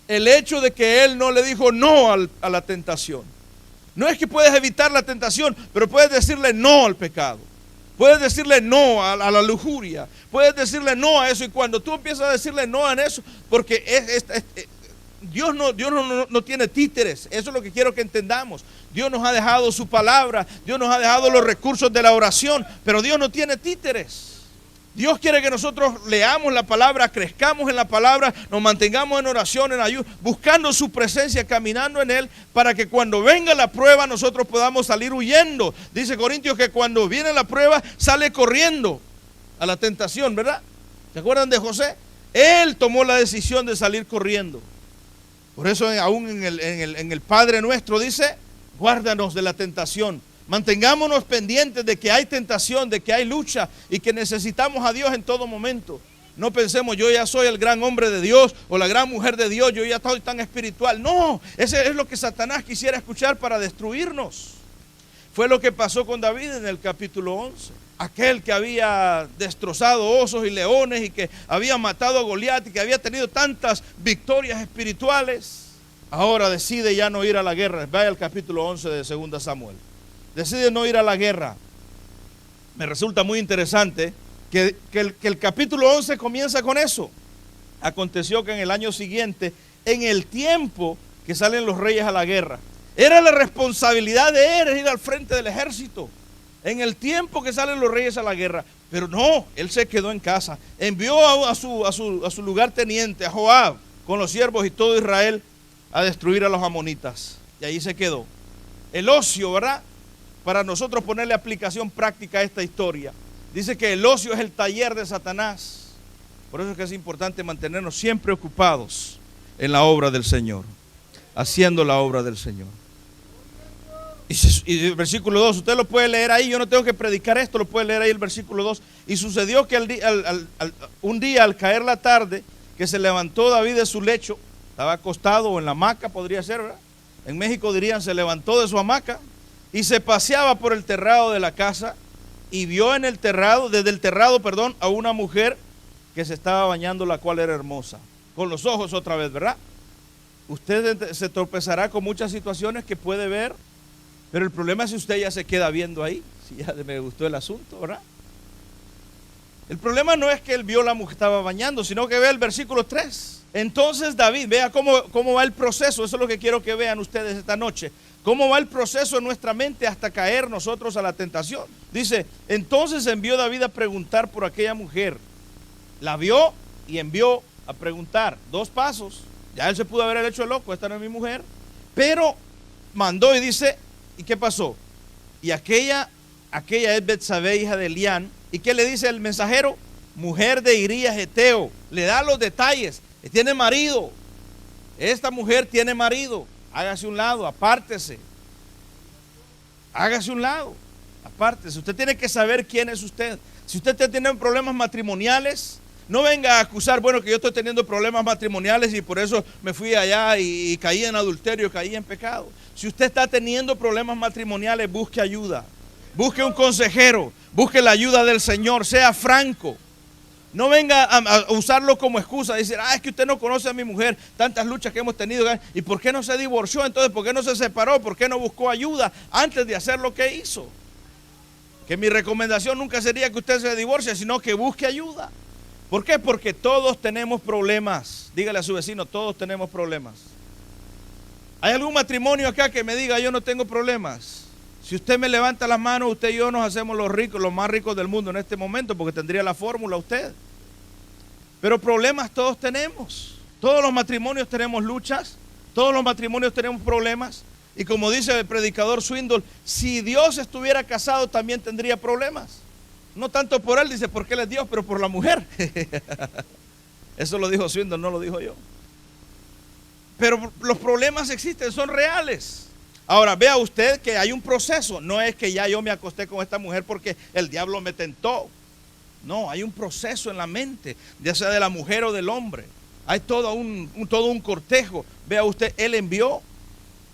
el hecho de que él no le dijo no a la tentación. No es que puedes evitar la tentación, pero puedes decirle no al pecado. Puedes decirle no a la lujuria. Puedes decirle no a eso. Y cuando tú empiezas a decirle no a eso, porque Dios no tiene títeres. Eso es lo que quiero que entendamos. Dios nos ha dejado su palabra. Dios nos ha dejado los recursos de la oración. Pero Dios no tiene títeres. Dios quiere que nosotros leamos la palabra, crezcamos en la palabra, nos mantengamos en oración, en ayuno, buscando su presencia, caminando en Él, para que cuando venga la prueba nosotros podamos salir huyendo. Dice Corintios que cuando viene la prueba sale corriendo a la tentación, ¿verdad? ¿Se acuerdan de José? Él tomó la decisión de salir corriendo. Por eso aún en el Padre Nuestro dice, guárdanos de la tentación. Mantengámonos pendientes de que hay tentación, de que hay lucha y que necesitamos a Dios en todo momento. No pensemos, yo ya soy el gran hombre de Dios o la gran mujer de Dios, yo ya estoy tan espiritual. No, ese es lo que Satanás quisiera escuchar para destruirnos. Fue lo que pasó con David en el capítulo 11. Aquel que había destrozado osos y leones y que había matado a Goliat y que había tenido tantas victorias espirituales, ahora decide ya no ir a la guerra. Vaya al capítulo 11 de 2 Samuel. Decide no ir a la guerra. Me resulta muy interesante que el capítulo 11 comienza con eso. Aconteció que en el año siguiente, en el tiempo que salen los reyes a la guerra, era la responsabilidad de él ir al frente del ejército. En el tiempo que salen los reyes a la guerra. Pero no, él se quedó en casa. Envió a su lugarteniente, a Joab, con los siervos y todo Israel, a destruir a los amonitas. Y ahí se quedó. El ocio, ¿verdad? Para nosotros ponerle aplicación práctica a esta historia. Dice que el ocio es el taller de Satanás. Por eso es que es importante mantenernos siempre ocupados en la obra del Señor, haciendo la obra del Señor. Y el versículo 2, usted lo puede leer ahí, yo no tengo que predicar esto, lo puede leer ahí el versículo 2. Y sucedió que un día al caer la tarde, que se levantó David de su lecho, estaba acostado o en la hamaca, podría ser, ¿verdad? En México dirían, se levantó de su hamaca y se paseaba por el terrado de la casa y vio en el terrado, desde el terrado, a una mujer que se estaba bañando, la cual era hermosa. Con los ojos otra vez, ¿verdad? Usted se tropezará con muchas situaciones que puede ver, pero el problema es si usted ya se queda viendo ahí, si ya me gustó el asunto, ¿verdad? El problema no es que él vio la mujer que estaba bañando, sino que ve el versículo 3. Entonces David, vea cómo va el proceso, eso es lo que quiero que vean ustedes esta noche. Cómo va el proceso en nuestra mente hasta caer nosotros a la tentación. Dice, entonces envió David a preguntar por aquella mujer. La vio y envió a preguntar. 2 pasos. Ya él se pudo haber hecho el loco, esta no es mi mujer. Pero mandó y dice, ¿y qué pasó? Y aquella es Betsabé, hija de Elián. ¿Y qué le dice el mensajero? Mujer de Urías Eteo. Le da los detalles. Tiene marido. Esta mujer tiene marido. Hágase un lado, apártese. Hágase un lado, apártese. Usted tiene que saber quién es usted. Si usted está teniendo problemas matrimoniales, no venga a acusar, bueno, que yo estoy teniendo problemas matrimoniales y por eso me fui allá y caí en adulterio, caí en pecado. Si usted está teniendo problemas matrimoniales, busque ayuda. Busque un consejero, busque la ayuda del Señor, sea franco. No venga a usarlo como excusa, a decir, es que usted no conoce a mi mujer, tantas luchas que hemos tenido, ¿y por qué no se divorció? Entonces, ¿por qué no se separó? ¿Por qué no buscó ayuda antes de hacer lo que hizo? Que mi recomendación nunca sería que usted se divorcie, sino que busque ayuda. ¿Por qué? Porque todos tenemos problemas. Dígale a su vecino, todos tenemos problemas. ¿Hay algún matrimonio acá que me diga, yo no tengo problemas? Si usted me levanta las manos, usted y yo nos hacemos los ricos, los más ricos del mundo en este momento, porque tendría la fórmula usted. Pero problemas todos tenemos. Todos los matrimonios tenemos luchas, todos los matrimonios tenemos problemas. Y como dice el predicador Swindoll, si Dios estuviera casado también tendría problemas. No tanto por él, dice, porque él es Dios, pero por la mujer. Eso lo dijo Swindoll, no lo dijo yo. Pero los problemas existen, son reales. Ahora, vea usted que hay un proceso. No es que ya yo me acosté con esta mujer porque el diablo me tentó. No, hay un proceso en la mente, ya sea de la mujer o del hombre. Hay todo un cortejo. Vea usted, él envió.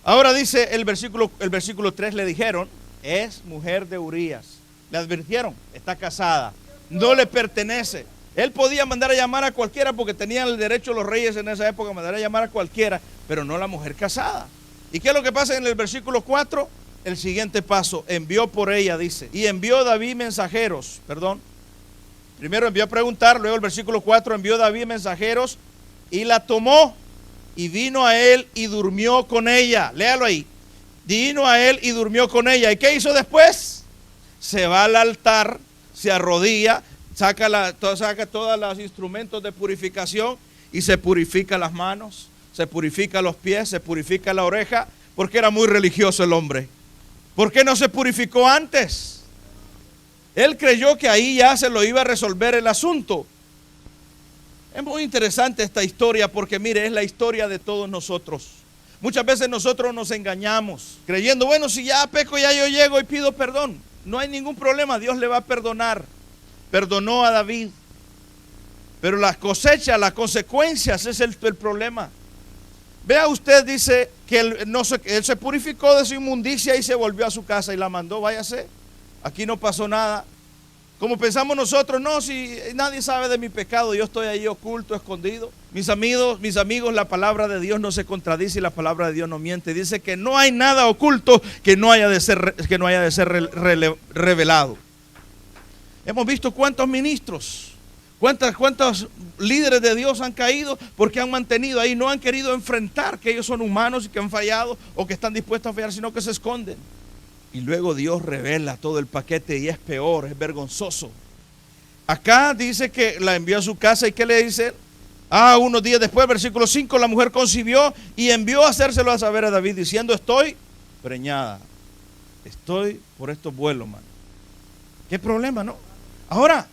Ahora dice el versículo 3, le dijeron, es mujer de Urías. Le advirtieron, está casada, no le pertenece. Él podía mandar a llamar a cualquiera porque tenían el derecho los reyes en esa época, mandar a llamar a cualquiera, pero no la mujer casada. ¿Y qué es lo que pasa en el versículo 4? El siguiente paso, envió por ella, dice, y envió David mensajeros, primero envió a preguntar, luego el versículo 4, envió David mensajeros y la tomó y vino a él y durmió con ella. Léalo ahí. Vino a él y durmió con ella. ¿Y qué hizo después? Se va al altar, se arrodilla, saca todos los instrumentos de purificación y se purifica las manos, se purifica los pies, se purifica la oreja, porque era muy religioso el hombre. ¿Por qué no se purificó antes? Él creyó que ahí ya se lo iba a resolver el asunto. Es muy interesante esta historia porque mire, es la historia de todos nosotros. Muchas veces nosotros nos engañamos creyendo, bueno, si ya peco, ya yo llego y pido perdón. No hay ningún problema, Dios le va a perdonar. Perdonó a David. Pero las cosechas, las consecuencias es el problema. Vea usted, dice que él se purificó de su inmundicia y se volvió a su casa y la mandó, váyase. Aquí no pasó nada. Como pensamos nosotros, no, si nadie sabe de mi pecado, yo estoy ahí oculto, escondido. Mis amigos, la palabra de Dios no se contradice y la palabra de Dios no miente. Dice que no hay nada oculto que no haya de ser revelado. Hemos visto cuántos ministros, cuántos líderes de Dios han caído porque han mantenido ahí, no han querido enfrentar que ellos son humanos y que han fallado o que están dispuestos a fallar, sino que se esconden. Y luego Dios revela todo el paquete y es peor, es vergonzoso. Acá dice que la envió a su casa y ¿qué le dice? Unos días después, versículo 5, la mujer concibió y envió a hacérselo a saber a David diciendo, estoy preñada. Estoy por estos vuelos, mano. ¿Qué problema, no? Ahora,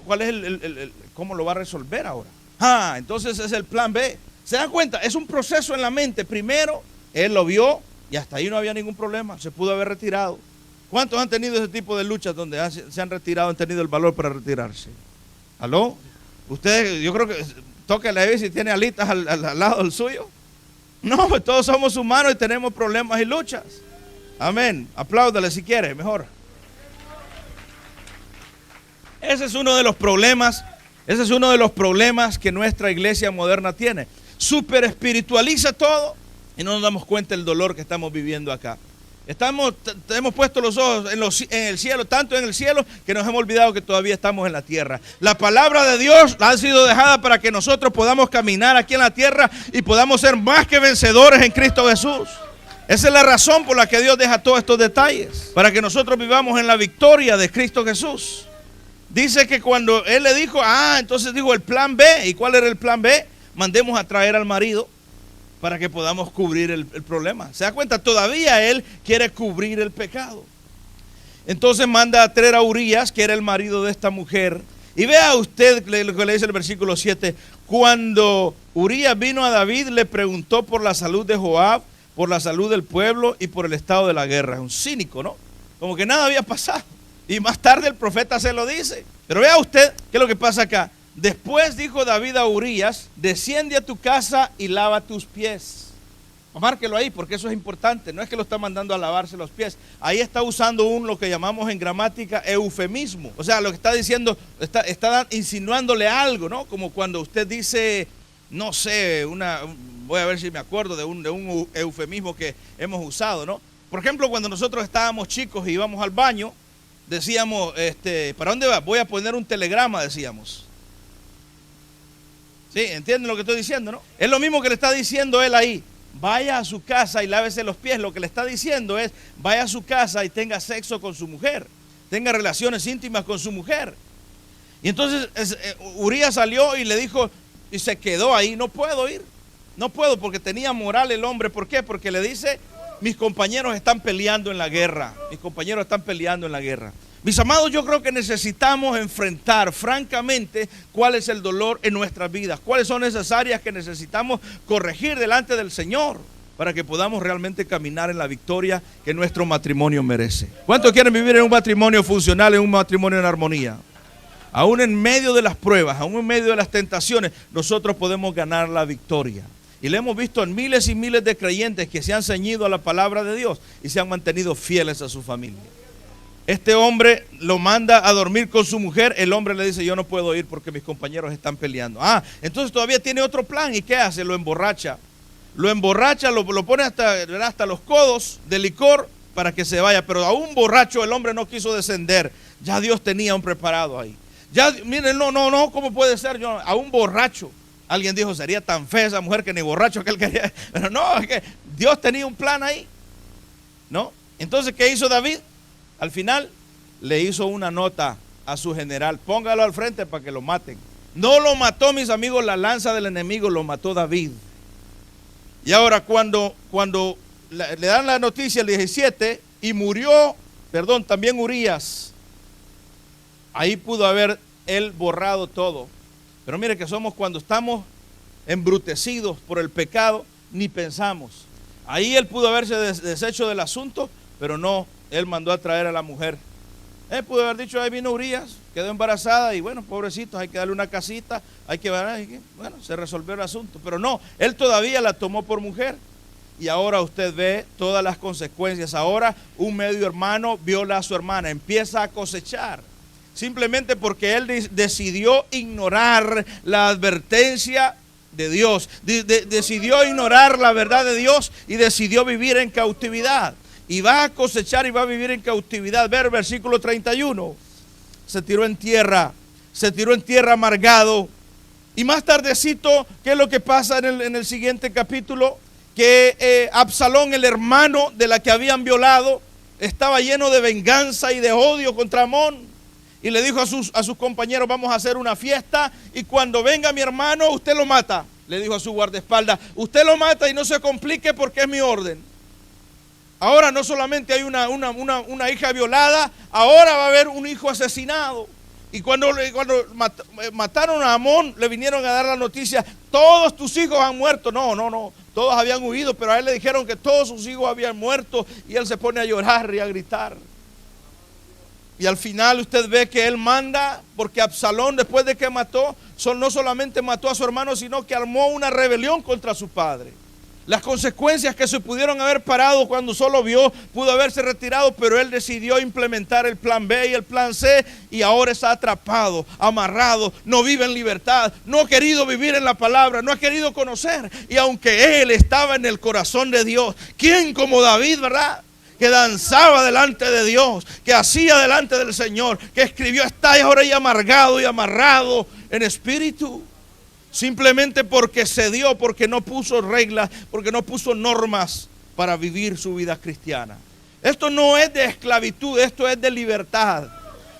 ¿cuál es ¿cómo lo va a resolver ahora? Entonces es el plan B. ¿Se dan cuenta? Es un proceso en la mente. Primero, él lo vio y hasta ahí no había ningún problema. Se pudo haber retirado. ¿Cuántos han tenido ese tipo de luchas donde se han retirado, han tenido el valor para retirarse? ¿Aló? Usted, yo creo que toque la vez si tiene alitas al lado del suyo. No, pues todos somos humanos y tenemos problemas y luchas. Amén. Apláudale si quiere, mejor. Ese es uno de los problemas. Ese es uno de los problemas que nuestra iglesia moderna tiene. Super espiritualiza todo y no nos damos cuenta del dolor que estamos viviendo acá. Hemos puesto los ojos en el cielo, tanto en el cielo que nos hemos olvidado que todavía estamos en la tierra. La palabra de Dios ha sido dejada para que nosotros podamos caminar aquí en la tierra y podamos ser más que vencedores en Cristo Jesús. Esa es la razón por la que Dios deja todos estos detalles, para que nosotros vivamos en la victoria de Cristo Jesús. Dice que cuando él le dijo, entonces dijo el plan B. ¿Y cuál era el plan B? Mandemos a traer al marido para que podamos cubrir el problema. ¿Se da cuenta? Todavía él quiere cubrir el pecado. Entonces manda a traer a Urías, que era el marido de esta mujer. Y vea usted lo que le dice el versículo 7. Cuando Urías vino a David, le preguntó por la salud de Joab, por la salud del pueblo y por el estado de la guerra. Es un cínico, ¿no? Como que nada había pasado. Y más tarde el profeta se lo dice. Pero vea usted qué es lo que pasa acá. Después dijo David a Urías, desciende a tu casa y lava tus pies. Márquelo ahí porque eso es importante. No es que lo está mandando a lavarse los pies. Ahí está usando lo que llamamos en gramática eufemismo. O sea, lo que está diciendo, está insinuándole algo, ¿no? Como cuando usted dice, no sé, voy a ver si me acuerdo de un eufemismo que hemos usado, ¿no? Por ejemplo, cuando nosotros estábamos chicos y íbamos al baño, decíamos, ¿para dónde va? Voy a poner un telegrama, decíamos. ¿Sí? ¿Entienden lo que estoy diciendo, no? Es lo mismo que le está diciendo él ahí. Vaya a su casa y lávese los pies. Lo que le está diciendo es, vaya a su casa y tenga sexo con su mujer. Tenga relaciones íntimas con su mujer. Y entonces Urías salió y le dijo, y se quedó ahí, no puedo ir. No puedo porque tenía moral el hombre. ¿Por qué? Porque le dice, mis compañeros están peleando en la guerra. Mis compañeros están peleando en la guerra. Mis amados, yo creo que necesitamos enfrentar francamente cuál es el dolor en nuestras vidas, cuáles son esas áreas que necesitamos corregir delante del Señor para que podamos realmente caminar en la victoria que nuestro matrimonio merece. ¿Cuántos quieren vivir en un matrimonio funcional, en un matrimonio en armonía? Aún en medio de las pruebas, aún en medio de las tentaciones, nosotros podemos ganar la victoria. Y lo hemos visto en miles y miles de creyentes que se han ceñido a la palabra de Dios y se han mantenido fieles a su familia. Este hombre lo manda a dormir con su mujer. El hombre le dice, yo no puedo ir porque mis compañeros están peleando. Entonces todavía tiene otro plan. ¿Y qué hace? Lo emborracha. Lo pone hasta los codos de licor para que se vaya. Pero aún borracho el hombre no quiso descender. Ya Dios tenía un preparado ahí. Ya, miren, no, ¿cómo puede ser? Aún borracho. Alguien dijo, sería tan fea esa mujer que ni borracho que él quería. Pero no, es que Dios tenía un plan ahí. ¿No? Entonces, ¿qué hizo David? Al final le hizo una nota a su general, póngalo al frente para que lo maten. No lo mató, mis amigos, la lanza del enemigo, lo mató David. Y ahora cuando le dan la noticia el 17 y murió, también Urías, ahí pudo haber él borrado todo. Pero mire que somos cuando estamos embrutecidos por el pecado, ni pensamos. Ahí él pudo haberse deshecho del asunto, pero no. Él mandó a traer a la mujer. Él pudo haber dicho, ahí vino Urías, quedó embarazada y bueno, pobrecitos, hay que darle una casita, bueno, se resolvió el asunto. Pero no, él todavía la tomó por mujer. Y ahora usted ve todas las consecuencias. Ahora un medio hermano viola a su hermana, empieza a cosechar. Simplemente porque él decidió ignorar la advertencia de Dios. Decidió ignorar la verdad de Dios y decidió vivir en cautividad. Y va a cosechar y va a vivir en cautividad. Ver el versículo 31. Se tiró en tierra amargado. Y más tardecito, ¿qué es lo que pasa en el siguiente capítulo? Que Absalón, el hermano de la que habían violado, estaba lleno de venganza y de odio contra Amón. Y le dijo a sus compañeros, vamos a hacer una fiesta y cuando venga mi hermano, usted lo mata. Le dijo a su guardaespaldas, usted lo mata y no se complique porque es mi orden. Ahora no solamente hay una hija violada, ahora va a haber un hijo asesinado. Y cuando mataron a Amón, le vinieron a dar la noticia, todos tus hijos han muerto. No, todos habían huido, pero a él le dijeron que todos sus hijos habían muerto, y él se pone a llorar y a gritar. Y al final usted ve que él manda, porque Absalón, después de que mató, no solamente mató a su hermano, sino que armó una rebelión contra su padre. Las consecuencias que se pudieron haber parado cuando solo vio, pudo haberse retirado, pero él decidió implementar el plan B y el plan C, y ahora está atrapado, amarrado, no vive en libertad, no ha querido vivir en la palabra, no ha querido conocer. Y aunque él estaba en el corazón de Dios, ¿quién como David, verdad?, que danzaba delante de Dios, que hacía delante del Señor, que escribió, está ahora y amargado y amarrado en espíritu, simplemente porque cedió, porque no puso reglas, porque no puso normas para vivir su vida cristiana. Esto no es de esclavitud, esto es de libertad.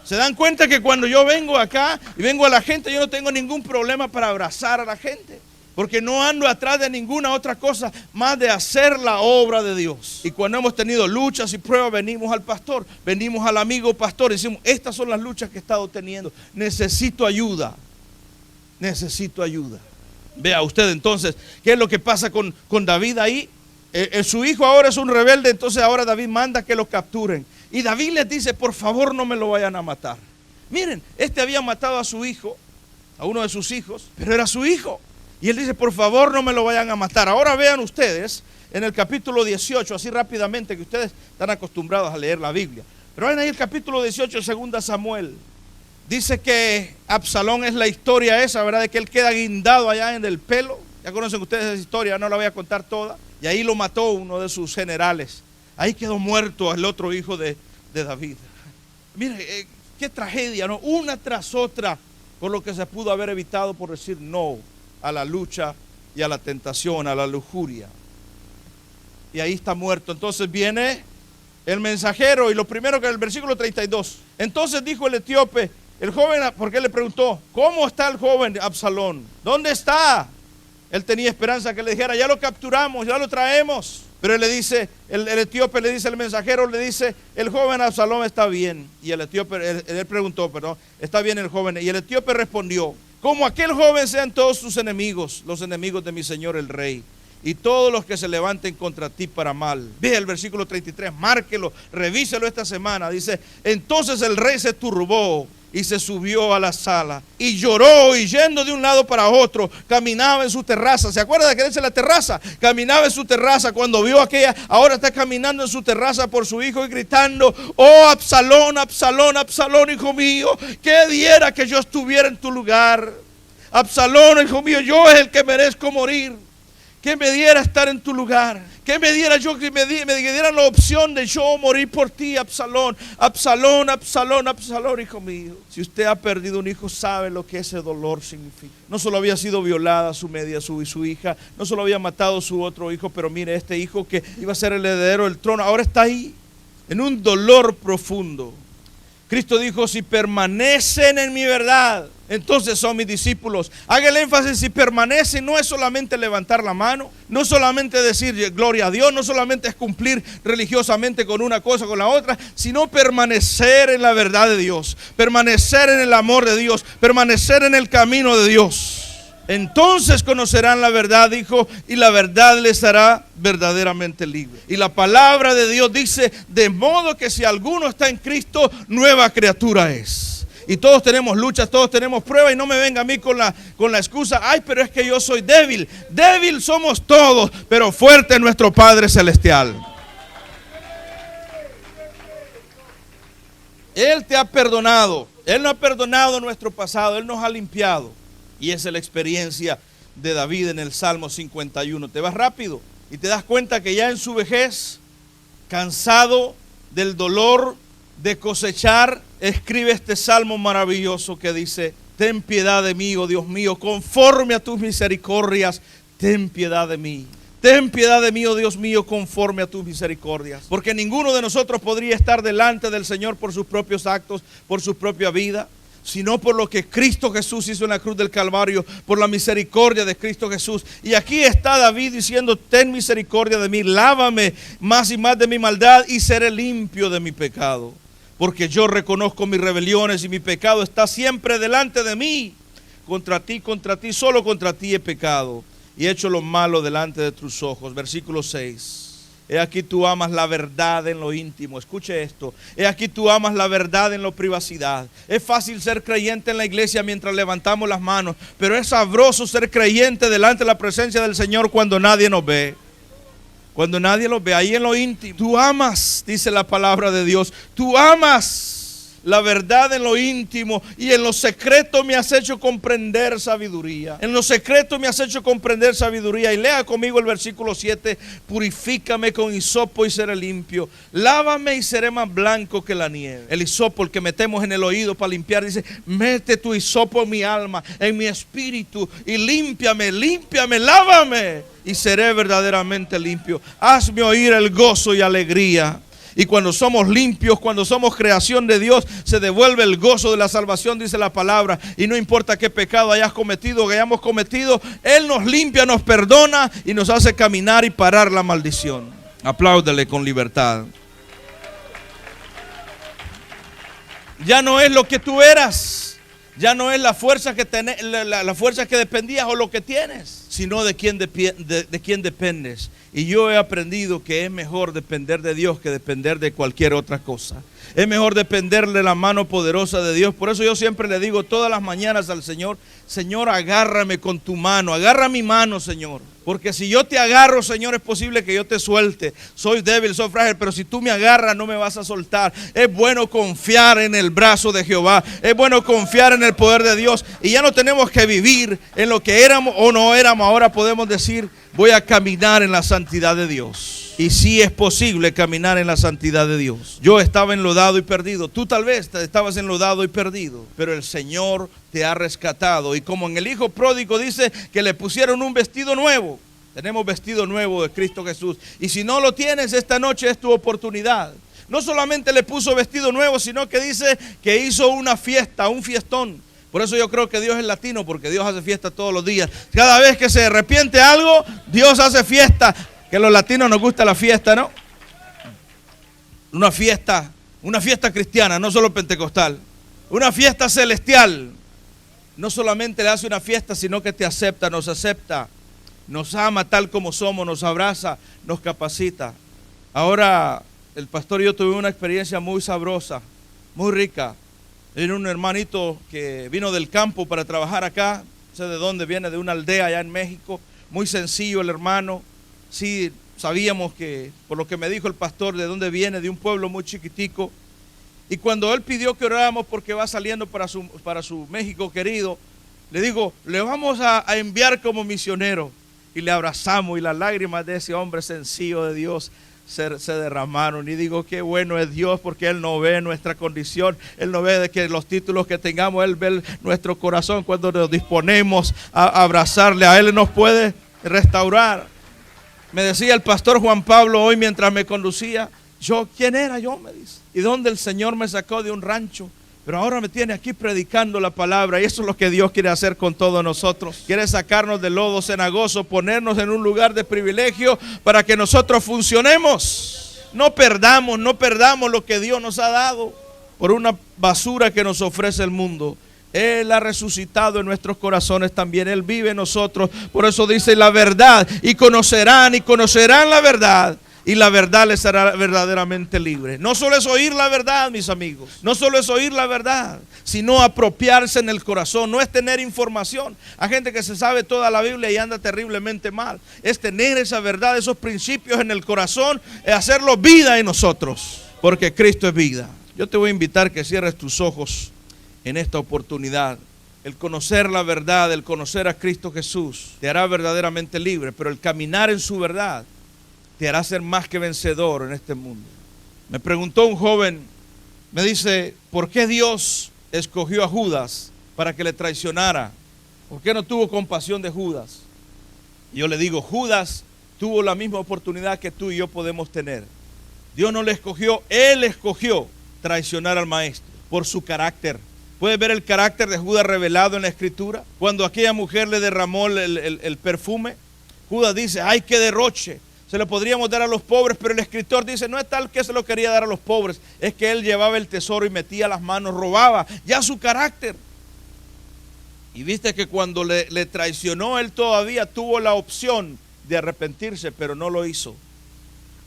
¿Se dan cuenta que cuando yo vengo acá y vengo a la gente, yo no tengo ningún problema para abrazar a la gente? Porque no ando atrás de ninguna otra cosa más de hacer la obra de Dios. Y cuando hemos tenido luchas y pruebas, venimos al pastor, venimos al amigo pastor y decimos, estas son las luchas que he estado teniendo. Necesito ayuda. Necesito ayuda. Vea usted entonces, ¿qué es lo que pasa con David ahí? Su hijo ahora es un rebelde, entonces ahora David manda que lo capturen. Y David les dice, por favor no me lo vayan a matar. Miren, este había matado a su hijo, a uno de sus hijos, pero era su hijo. Y él dice, por favor no me lo vayan a matar. Ahora vean ustedes en el capítulo 18, así rápidamente, que ustedes están acostumbrados a leer la Biblia. Pero ven ahí el capítulo 18, 2 Samuel. Dice que Absalón es la historia esa, ¿verdad? De que él queda guindado allá en el pelo. Ya conocen ustedes esa historia, no la voy a contar toda. Y ahí lo mató uno de sus generales. Ahí quedó muerto el otro hijo de David. Mire, qué tragedia, ¿no? Una tras otra, por lo que se pudo haber evitado por decir no a la lucha y a la tentación, a la lujuria. Y ahí está muerto. Entonces viene el mensajero, y lo primero que es el versículo 32. Entonces dijo el etíope, el joven, porque le preguntó, ¿cómo está el joven Absalón? ¿Dónde está? Él tenía esperanza que le dijera, ya lo capturamos, ya lo traemos. Pero él le dice, el etíope le dice, el mensajero le dice, el joven Absalón está bien. Y el etíope, él preguntó, perdón, está bien el joven. Y el etíope respondió, como aquel joven sean todos tus enemigos, los enemigos de mi señor el rey, y todos los que se levanten contra ti para mal. Ve el versículo 33, márquelo, revíselo esta semana. Dice, entonces el rey se turbó y se subió a la sala y lloró, y yendo de un lado para otro, caminaba en su terraza. ¿Se acuerda de que dice la terraza? Caminaba en su terraza cuando vio aquella, ahora está caminando en su terraza por su hijo y gritando, oh Absalón, Absalón, Absalón, hijo mío, que diera que yo estuviera en tu lugar. Absalón, hijo mío, yo es el que merezco morir. Que me diera estar en tu lugar, que me diera yo, que me dieran la opción de yo morir por ti, Absalón, Absalón, Absalón, Absalón, hijo mío. Si usted ha perdido un hijo, sabe lo que ese dolor significa. No solo había sido violada su hija, no solo había matado su otro hijo, pero mire, este hijo que iba a ser el heredero del trono, ahora está ahí, en un dolor profundo. Cristo dijo, si permanecen en mi verdad, entonces son mis discípulos. Haga el énfasis, si permanecen, no es solamente levantar la mano, no solamente decir gloria a Dios, no solamente es cumplir religiosamente con una cosa, con la otra, sino permanecer en la verdad de Dios, permanecer en el amor de Dios, permanecer en el camino de Dios. Entonces conocerán la verdad, dijo, y la verdad les hará verdaderamente libre. Y la palabra de Dios dice, de modo que si alguno está en Cristo, nueva criatura es. Y todos tenemos luchas, todos tenemos pruebas, y no me venga a mí con la excusa, ay, pero es que yo soy débil. Débil somos todos, pero fuerte es nuestro Padre Celestial. Él te ha perdonado, Él no ha perdonado nuestro pasado, Él nos ha limpiado. Y esa es la experiencia de David en el Salmo 51. Te vas rápido y te das cuenta que ya en su vejez, cansado del dolor de cosechar, escribe este salmo maravilloso que dice, ten piedad de mí, oh Dios mío, conforme a tus misericordias, ten piedad de mí. Ten piedad de mí, oh Dios mío, conforme a tus misericordias. Porque ninguno de nosotros podría estar delante del Señor por sus propios actos, por su propia vida, sino por lo que Cristo Jesús hizo en la cruz del Calvario, por la misericordia de Cristo Jesús. Y aquí está David diciendo, ten misericordia de mí, lávame más y más de mi maldad y seré limpio de mi pecado. porque yo reconozco mis rebeliones y mi pecado está siempre delante de mí. Contra ti, solo contra ti he pecado y he hecho lo malo delante de tus ojos. Versículo 6. He aquí tú amas la verdad en lo íntimo. Escuche esto. He aquí tú amas la verdad en lo privacidad. Es fácil ser creyente en la iglesia mientras levantamos las manos, pero es sabroso ser creyente delante de la presencia del Señor cuando nadie nos ve. Cuando nadie los ve, ahí en lo íntimo. Tú amas, dice la palabra de Dios. Tú amas la verdad en lo íntimo y en lo secreto me has hecho comprender sabiduría. En lo secreto me has hecho comprender sabiduría. Y lea conmigo el versículo 7. Purifícame con hisopo y seré limpio. Lávame y seré más blanco que la nieve. El hisopo, el que metemos en el oído para limpiar, dice: mete tu hisopo en mi alma, en mi espíritu y límpiame, lávame y seré verdaderamente limpio. Hazme oír el gozo y alegría. Y cuando somos limpios, cuando somos creación de Dios, se devuelve el gozo de la salvación, dice la palabra. Y no importa qué pecado hayas cometido o que hayamos cometido, Él nos limpia, nos perdona y nos hace caminar y parar la maldición. Apláudele con libertad. Ya no es lo que tú eras. Ya no es la fuerza que dependías o lo que tienes, sino de quién dependes. Y yo he aprendido que es mejor depender de Dios que depender de cualquier otra cosa. Es mejor depender de la mano poderosa de Dios. Por eso yo siempre le digo todas las mañanas al Señor: Señor, agárrame con tu mano, agarra mi mano, Señor. Porque si yo te agarro, Señor, es posible que yo te suelte. Soy débil, soy frágil, pero si tú me agarras no me vas a soltar. Es bueno confiar en el brazo de Jehová. Es bueno confiar en el poder de Dios. Y ya no tenemos que vivir en lo que éramos o no éramos. Ahora podemos decir: voy a caminar en la santidad de Dios. Y sí es posible caminar en la santidad de Dios. Yo estaba enlodado y perdido. Tú tal vez estabas enlodado y perdido, pero el Señor te ha rescatado. Y como en el hijo pródigo dice que le pusieron un vestido nuevo. Tenemos vestido nuevo de Cristo Jesús. Y si no lo tienes, esta noche es tu oportunidad. No solamente le puso vestido nuevo, sino que dice que hizo una fiesta, un fiestón. Por eso yo creo que Dios es latino, porque Dios hace fiesta todos los días. Cada vez que se arrepiente algo, Dios hace fiesta. Que a los latinos nos gusta la fiesta, ¿no? Una fiesta cristiana, no solo pentecostal. Una fiesta celestial. No solamente le hace una fiesta, sino que te acepta, nos ama tal como somos, nos abraza, nos capacita. Ahora el pastor y yo tuvimos una experiencia muy sabrosa, muy rica. Era un hermanito que vino del campo para trabajar acá, no sé de dónde viene, de una aldea allá en México. Muy sencillo el hermano. Sí, sabíamos que, por lo que me dijo el pastor, de dónde viene, de un pueblo muy chiquitico. Y cuando él pidió que oráramos porque va saliendo para su México querido, le digo: le vamos a enviar como misionero. Y le abrazamos y las lágrimas de ese hombre sencillo de Dios se derramaron. Y digo: qué bueno es Dios, porque Él no ve nuestra condición, Él no ve de que los títulos que tengamos, Él ve nuestro corazón cuando nos disponemos a abrazarle a Él. Nos puede restaurar. Me decía el pastor Juan Pablo hoy mientras me conducía: ¿quién era yo? Me dice. ¿Y dónde el Señor me sacó de un rancho? Pero ahora me tiene aquí predicando la palabra. Y eso es lo que Dios quiere hacer con todos nosotros. Quiere sacarnos del lodo cenagoso, ponernos en un lugar de privilegio para que nosotros funcionemos. No perdamos lo que Dios nos ha dado por una basura que nos ofrece el mundo. Él ha resucitado en nuestros corazones también. Él vive en nosotros. Por eso dice: la verdad, y conocerán la verdad, y la verdad les hará verdaderamente libre. No solo es oír la verdad, mis amigos. No solo es oír la verdad, sino apropiarse en el corazón. No es tener información. Hay gente que se sabe toda la Biblia y anda terriblemente mal. Es tener esa verdad, esos principios en el corazón, y hacerlo vida en nosotros, porque Cristo es vida. Yo te voy a invitar que cierres tus ojos en esta oportunidad. El conocer la verdad, el conocer a Cristo Jesús, te hará verdaderamente libre, pero el caminar en su verdad te hará ser más que vencedor en este mundo. Me preguntó un joven, me dice: ¿por qué Dios escogió a Judas para que le traicionara? ¿Por qué no tuvo compasión de Judas? Y yo le digo: Judas tuvo la misma oportunidad que tú y yo podemos tener. Dios no le escogió, Él escogió traicionar al maestro por su carácter. ¿Puedes ver el carácter de Judas revelado en la Escritura? Cuando aquella mujer le derramó el perfume, Judas dice: ¡ay, qué derroche! se lo podríamos dar a los pobres, pero el escritor dice, no es tal que se lo quería dar a los pobres, es que él llevaba el tesoro y metía las manos, robaba, ya su carácter. Y viste que cuando le traicionó, él todavía tuvo la opción de arrepentirse, pero no lo hizo.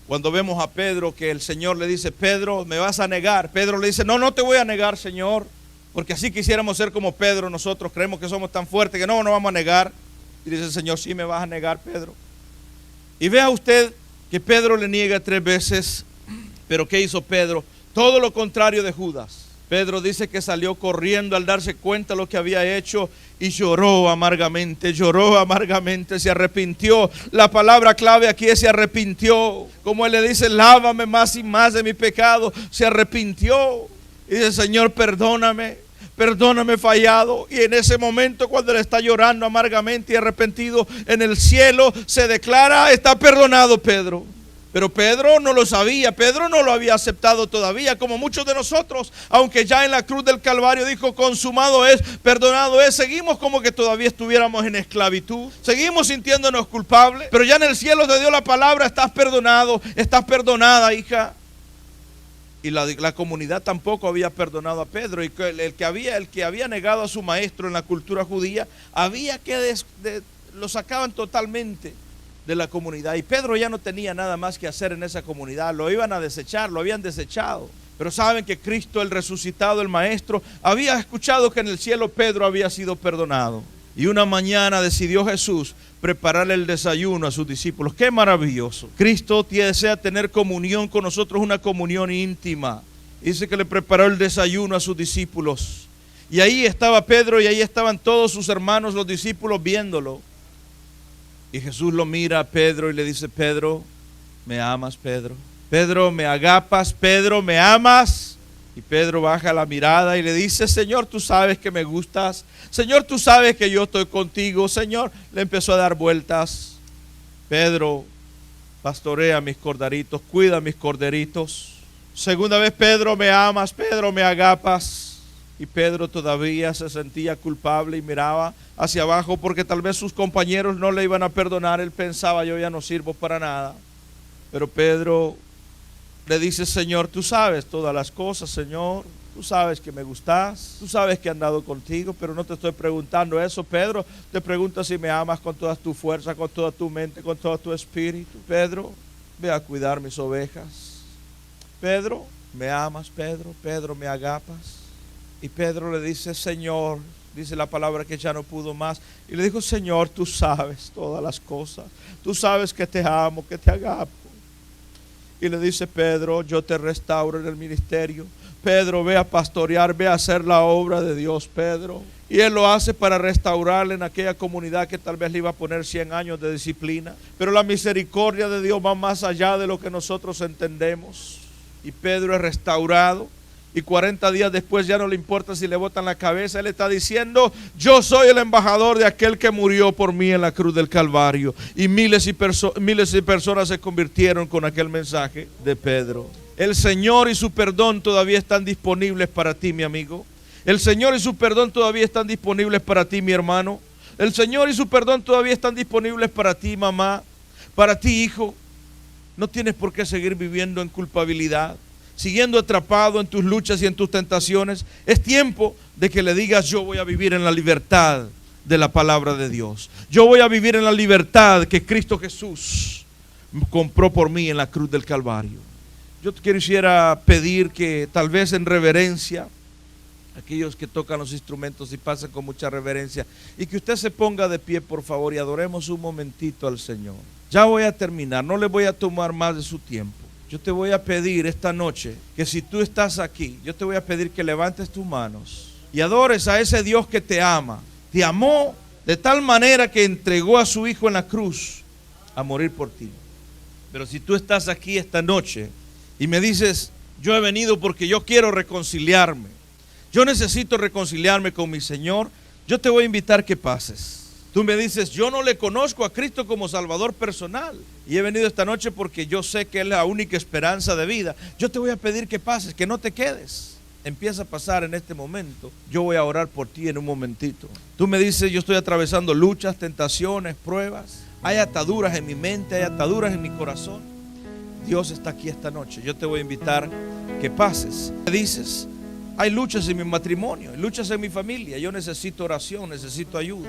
Cuando vemos a Pedro que el Señor le dice, Pedro, me vas a negar. Pedro le dice, no, no te voy a negar, Señor, porque así quisiéramos ser como Pedro. Nosotros creemos que somos tan fuertes que no vamos a negar. Y dice el Señor, sí me vas a negar, Pedro. Y vea usted que Pedro le niega 3 veces, pero ¿qué hizo Pedro? Todo lo contrario de Judas. Pedro dice que salió corriendo al darse cuenta de lo que había hecho y lloró amargamente, se arrepintió. La palabra clave aquí es se arrepintió. Como él le dice, lávame más y más de mi pecado, se arrepintió. Y dice, Señor, perdóname fallado. Y en ese momento, cuando él está llorando amargamente y arrepentido, en el cielo se declara, está perdonado Pedro. Pero Pedro no lo sabía, Pedro no lo había aceptado todavía, como muchos de nosotros, aunque ya en la cruz del Calvario dijo, consumado es, perdonado es, seguimos como que todavía estuviéramos en esclavitud, seguimos sintiéndonos culpables, pero ya en el cielo te dio la palabra, estás perdonado, estás perdonada, hija. Y la comunidad tampoco había perdonado a Pedro, y el que había negado a su maestro en la cultura judía, había que lo sacaban totalmente de la comunidad, y Pedro ya no tenía nada más que hacer en esa comunidad, lo iban a desechar, lo habían desechado. Pero saben que Cristo, el resucitado, el maestro, había escuchado que en el cielo Pedro había sido perdonado, y una mañana decidió Jesús prepararle el desayuno a sus discípulos. ¡Qué maravilloso! Cristo desea tener comunión con nosotros, una comunión íntima. Dice que le preparó el desayuno a sus discípulos, y ahí estaba Pedro y ahí estaban todos sus hermanos, los discípulos, viéndolo. Y Jesús lo mira a Pedro y le dice, Pedro, ¿me amas, Pedro? Pedro, ¿me agapas? Pedro, ¿me amas? Y Pedro baja la mirada y le dice, Señor, tú sabes que me gustas. Señor, tú sabes que yo estoy contigo. Señor, le empezó a dar vueltas. Pedro, pastorea mis corderitos, cuida mis corderitos. Segunda vez, Pedro, ¿me amas? Pedro, ¿me agapas? Y Pedro todavía se sentía culpable y miraba hacia abajo porque tal vez sus compañeros no le iban a perdonar. Él pensaba, yo ya no sirvo para nada. Pero Pedro le dice, Señor, tú sabes todas las cosas, Señor. Tú sabes que me gustas, tú sabes que he andado contigo, pero no te estoy preguntando eso, Pedro. Te pregunto si me amas con toda tu fuerza, con toda tu mente, con todo tu espíritu. Pedro, ve a cuidar mis ovejas. Pedro, ¿me amas, Pedro? Pedro, ¿me agapas? Y Pedro le dice, Señor, dice la palabra que ya no pudo más. Y le dijo, Señor, tú sabes todas las cosas. Tú sabes que te amo, que te agapo. Y le dice Pedro, yo te restauro en el ministerio. Pedro, ve a pastorear, ve a hacer la obra de Dios, Pedro. Y él lo hace para restaurarle en aquella comunidad que tal vez le iba a poner 100 años de disciplina. Pero la misericordia de Dios va más allá de lo que nosotros entendemos. Y Pedro es restaurado. Y 40 días después ya no le importa si le botan la cabeza. Él está diciendo, yo soy el embajador de aquel que murió por mí en la cruz del Calvario. Y miles de personas se convirtieron con aquel mensaje de Pedro. El Señor y su perdón todavía están disponibles para ti, mi amigo. El Señor y su perdón todavía están disponibles para ti, mi hermano. El Señor y su perdón todavía están disponibles para ti, mamá. Para ti, hijo. No tienes por qué seguir viviendo en culpabilidad, siguiendo atrapado en tus luchas y en tus tentaciones. Es tiempo de que le digas, yo voy a vivir en la libertad de la palabra de Dios. Yo voy a vivir en la libertad que Cristo Jesús compró por mí en la cruz del Calvario. Yo quisiera pedir que tal vez en reverencia, aquellos que tocan los instrumentos y pasan con mucha reverencia, y que usted se ponga de pie, por favor, y adoremos un momentito al Señor. Ya voy a terminar, no le voy a tomar más de su tiempo. Yo te voy a pedir esta noche que si tú estás aquí, yo te voy a pedir que levantes tus manos y adores a ese Dios que te ama. Te amó de tal manera que entregó a su Hijo en la cruz a morir por ti. Pero si tú estás aquí esta noche y me dices, yo he venido porque yo quiero reconciliarme, yo necesito reconciliarme con mi Señor, yo te voy a invitar que pases. Tú me dices, yo no le conozco a Cristo como Salvador personal y he venido esta noche porque yo sé que Él es la única esperanza de vida. Yo te voy a pedir que pases, que no te quedes. Empieza a pasar en este momento. Yo voy a orar por ti en un momentito. Tú me dices, yo estoy atravesando luchas, tentaciones, pruebas. hay ataduras en mi mente, hay ataduras en mi corazón. Dios está aquí esta noche. Yo te voy a invitar que pases. Me dices, hay luchas en mi matrimonio, hay luchas en mi familia, yo necesito oración, necesito ayuda.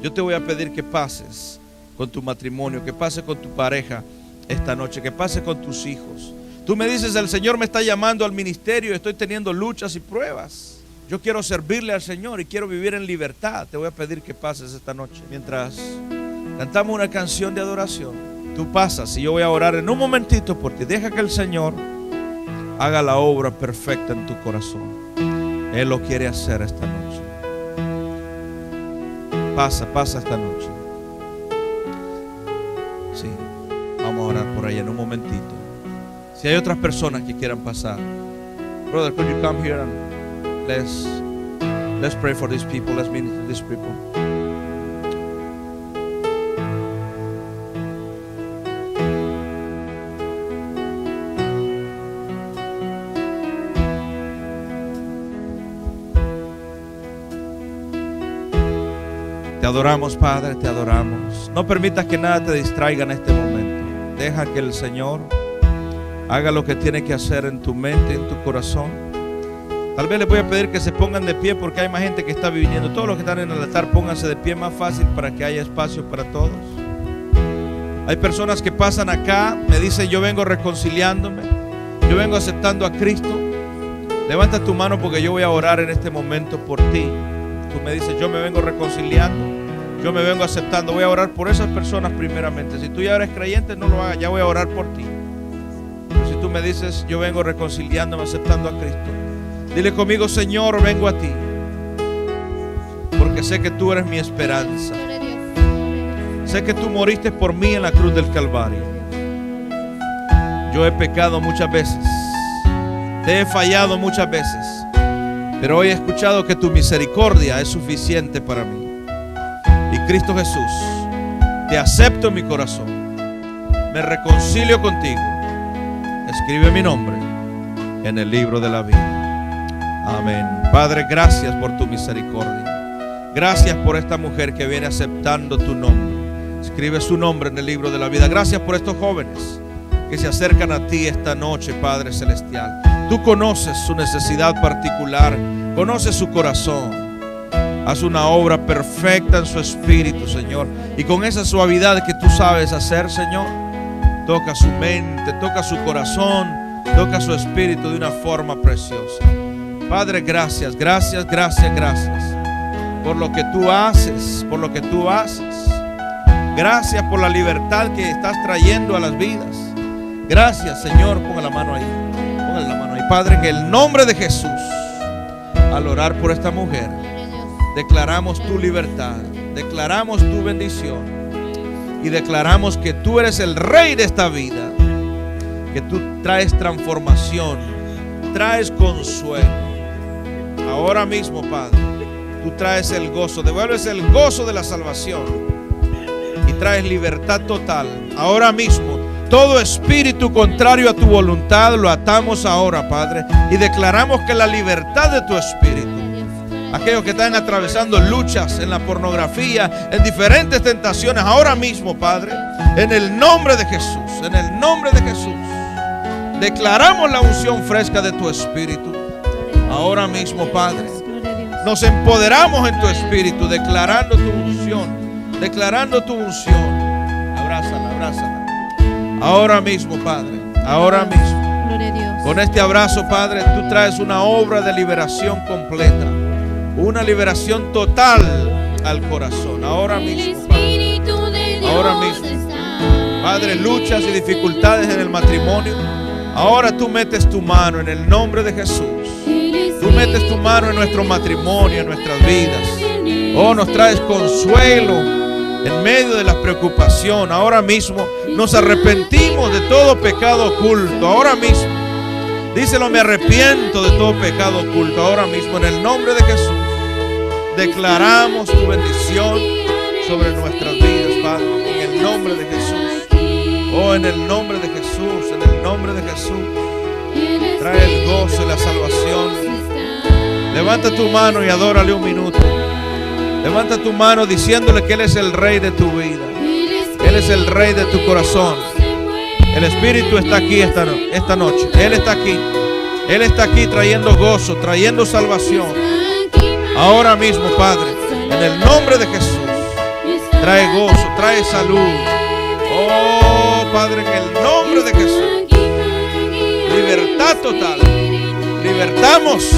Yo te voy a pedir que pases con tu matrimonio, que pases con tu pareja esta noche, que pases con tus hijos. Tú me dices, el Señor me está llamando al ministerio, estoy teniendo luchas y pruebas. Yo quiero servirle al Señor y quiero vivir en libertad. Te voy a pedir que pases esta noche. Mientras cantamos una canción de adoración, tú pasas y yo voy a orar en un momentito por ti. Deja que el Señor haga la obra perfecta en tu corazón. Él lo quiere hacer esta noche. Pasa esta noche. Sí, vamos a orar por ahí en un momentito. Si hay otras personas que quieran pasar, brother, could you come here and let's pray for these people. Let's minister to these people. Te adoramos, Padre, te adoramos. No permitas que nada te distraiga en este momento. Deja que el Señor haga lo que tiene que hacer en tu mente, en tu corazón. Tal vez les voy a pedir que se pongan de pie porque hay más gente que está viniendo. Todos los que están en el altar, pónganse de pie, más fácil para que haya espacio para todos. Hay personas que pasan acá, me dicen, yo vengo reconciliándome, yo vengo aceptando a Cristo. Levanta tu mano porque yo voy a orar en este momento por ti. Tú me dices, yo me vengo reconciliando, yo me vengo aceptando. Voy a orar por esas personas primeramente. Si tú ya eres creyente, no lo hagas, ya voy a orar por ti. Pero si tú me dices, yo vengo reconciliándome, aceptando a Cristo, dile conmigo, Señor, vengo a ti, porque sé que tú eres mi esperanza. Sé que tú moriste por mí en la cruz del Calvario. Yo he pecado muchas veces, te he fallado muchas veces, pero hoy he escuchado que tu misericordia es suficiente para mí. Y Cristo Jesús, te acepto en mi corazón, me reconcilio contigo. Escribe mi nombre en el libro de la vida. Amén. Padre, gracias por tu misericordia. Gracias por esta mujer que viene aceptando tu nombre. Escribe su nombre en el libro de la vida. Gracias por estos jóvenes que se acercan a ti esta noche, Padre Celestial. Tú conoces su necesidad particular, conoces su corazón. Haz una obra perfecta en su espíritu, Señor. Y con esa suavidad que tú sabes hacer, Señor, toca su mente, toca su corazón, toca su espíritu de una forma preciosa. Padre, gracias, gracias, gracias, gracias por lo que tú haces, por lo que tú haces. Gracias por la libertad que estás trayendo a las vidas. Gracias, Señor. Ponga la mano ahí. Póngale la mano ahí. Padre, en el nombre de Jesús, al orar por esta mujer, declaramos tu libertad, declaramos tu bendición y declaramos que tú eres el Rey de esta vida, que tú traes transformación, traes consuelo. Ahora mismo, Padre, tú traes el gozo, devuelves el gozo de la salvación y traes libertad total. Ahora mismo, todo espíritu contrario a tu voluntad lo atamos ahora, Padre, y declaramos que la libertad de tu espíritu, aquellos que están atravesando luchas en la pornografía, en diferentes tentaciones, ahora mismo, Padre, en el nombre de Jesús, en el nombre de Jesús, declaramos la unción fresca de tu espíritu. Ahora mismo, Padre, nos empoderamos en tu espíritu, declarando tu unción, declarando tu unción. Abrázala, abrázala. Ahora mismo, Padre, ahora mismo. Gloria a Dios. Con este abrazo, Padre, tú traes una obra de liberación completa, una liberación total al corazón. Ahora mismo, Padre. Ahora mismo, Padre, luchas y dificultades en el matrimonio. Ahora tú metes tu mano en el nombre de Jesús. Tú metes tu mano en nuestro matrimonio, en nuestras vidas. Oh, nos traes consuelo en medio de la preocupación. Ahora mismo nos arrepentimos de todo pecado oculto. Ahora mismo, díselo, me arrepiento de todo pecado oculto. Ahora mismo, en el nombre de Jesús, declaramos tu bendición sobre nuestras vidas, Padre, en el nombre de Jesús. Oh, en el nombre de Jesús, en el nombre de Jesús, trae el gozo y la salvación. Levanta tu mano y adórale un minuto. Levanta tu mano diciéndole que Él es el Rey de tu vida. eres el rey de tu corazón. El Espíritu está aquí esta noche. Él está aquí. Él está aquí trayendo gozo, trayendo salvación. Ahora mismo, Padre, en el nombre de Jesús, trae gozo, trae salud. Oh, Padre, en el nombre de Jesús. Libertad total. Libertamos.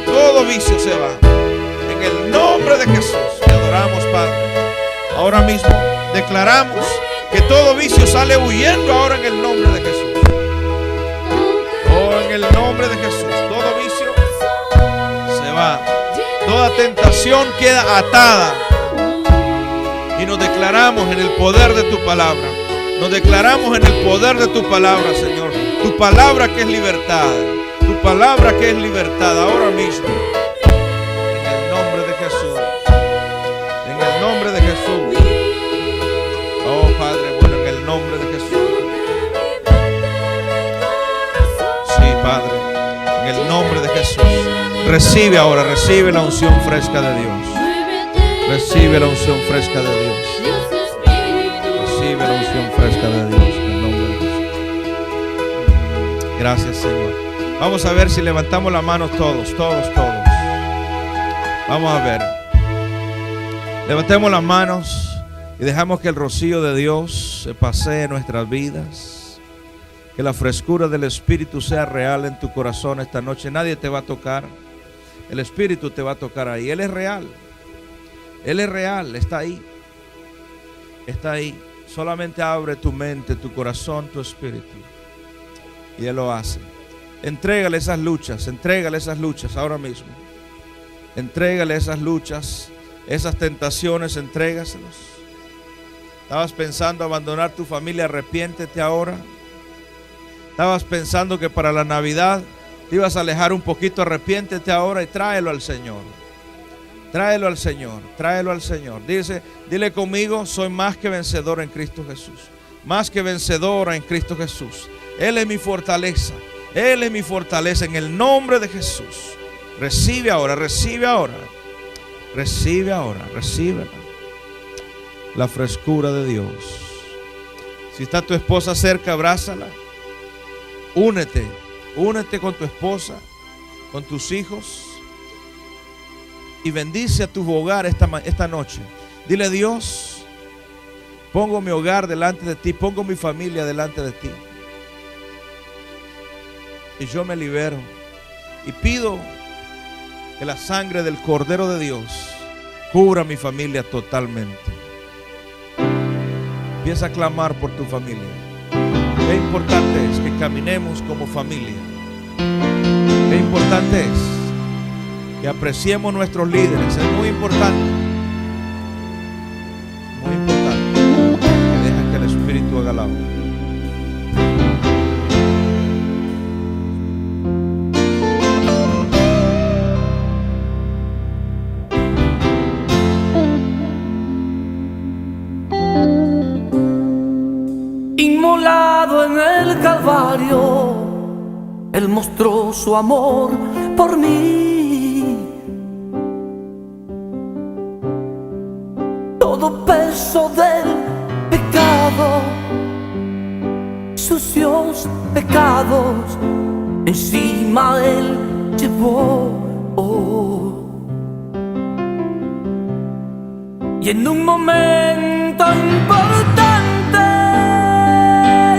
Todo vicio se va. En el nombre de Jesús. Te adoramos, Padre. Ahora mismo declaramos que todo vicio sale huyendo ahora en el nombre de Jesús. Oh, en el nombre de Jesús. Todo vicio se va. Toda tentación queda atada. Y nos declaramos en el poder de tu palabra. Nos declaramos en el poder de tu palabra, Señor. Tu palabra que es libertad. Tu palabra que es libertad ahora mismo. En el nombre de Jesús. En el nombre de Jesús. Oh, Padre, bueno, en el nombre de Jesús. Sí, Padre. En el nombre de Jesús. Recibe ahora, recibe la unción fresca de Dios. Recibe la unción fresca de Dios. Recibe la unción fresca de Dios en el nombre de Jesús. Gracias, Señor. Vamos a ver si levantamos las manos todos. Vamos a ver. Levantemos las manos y dejamos que el rocío de Dios se pasee en nuestras vidas. Que la frescura del Espíritu sea real en tu corazón esta noche. Nadie te va a tocar. El Espíritu te va a tocar ahí. Él es real. Él es real, está ahí. Está ahí. Solamente abre tu mente, tu corazón, tu espíritu. Y Él lo hace. Entrégale esas luchas ahora mismo. Entrégale esas luchas, esas tentaciones, entrégaselos. Estabas pensando abandonar tu familia, arrepiéntete ahora. Estabas pensando que para la Navidad te ibas a alejar un poquito, arrepiéntete ahora y tráelo al Señor. Tráelo al Señor, tráelo al Señor. Dile conmigo, soy más que vencedor en Cristo Jesús. Más que vencedora en Cristo Jesús. Él es mi fortaleza. Él es mi fortaleza en el nombre de Jesús. Recibe ahora, recibe ahora. Recibe ahora, recibe la frescura de Dios. Si está tu esposa cerca, abrázala. Únete con tu esposa, con tus hijos. Y bendice a tu hogar esta noche. Dile, Dios, pongo mi hogar delante de ti, pongo mi familia delante de ti. Y yo me libero. Y pido que la sangre del Cordero de Dios cubra mi familia totalmente. Empieza a clamar por tu familia. Qué importante es que caminemos como familia. Qué importante es que apreciemos nuestros líderes. Es muy importante. Muy importante. Que dejen que el Espíritu haga la obra. Inmolado en el Calvario, Él mostró su amor por mí. Todo peso del pecado, sucios pecados, encima Él llevó. Y en un momento importante,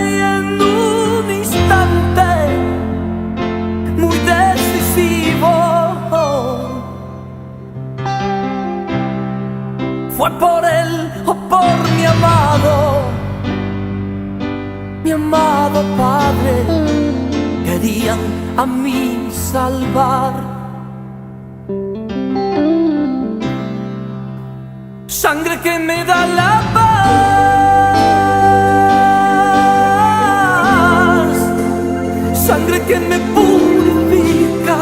y en un instante muy decisivo, fue por Él o por mi amado Padre. Querían a mí salvar. Sangre que me da la paz, sangre que me purifica,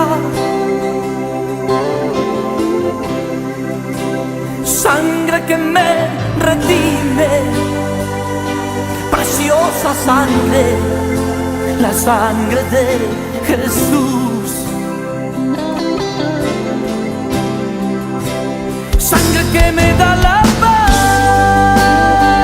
sangre que me redime, preciosa sangre, la sangre de Jesús. Sangre que me da la paz,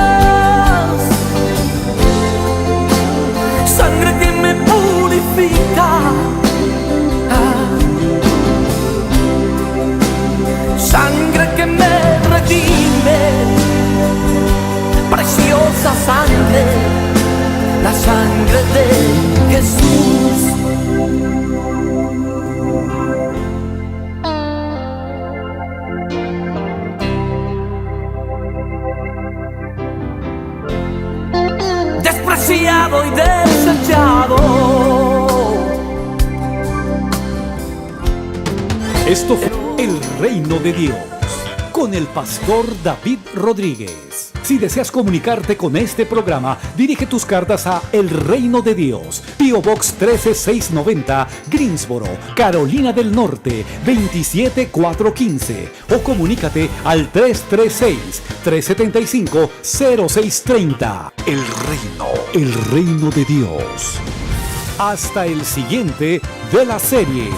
Despreciado y desechado. Esto fue El Reino de Dios con el pastor David Rodríguez. Si deseas comunicarte con este programa, dirige tus cartas a El Reino de Dios, P.O. Box 13690, Greensboro, Carolina del Norte, 27415. O comunícate al 336-375-0630. El Reino de Dios. Hasta el siguiente de la serie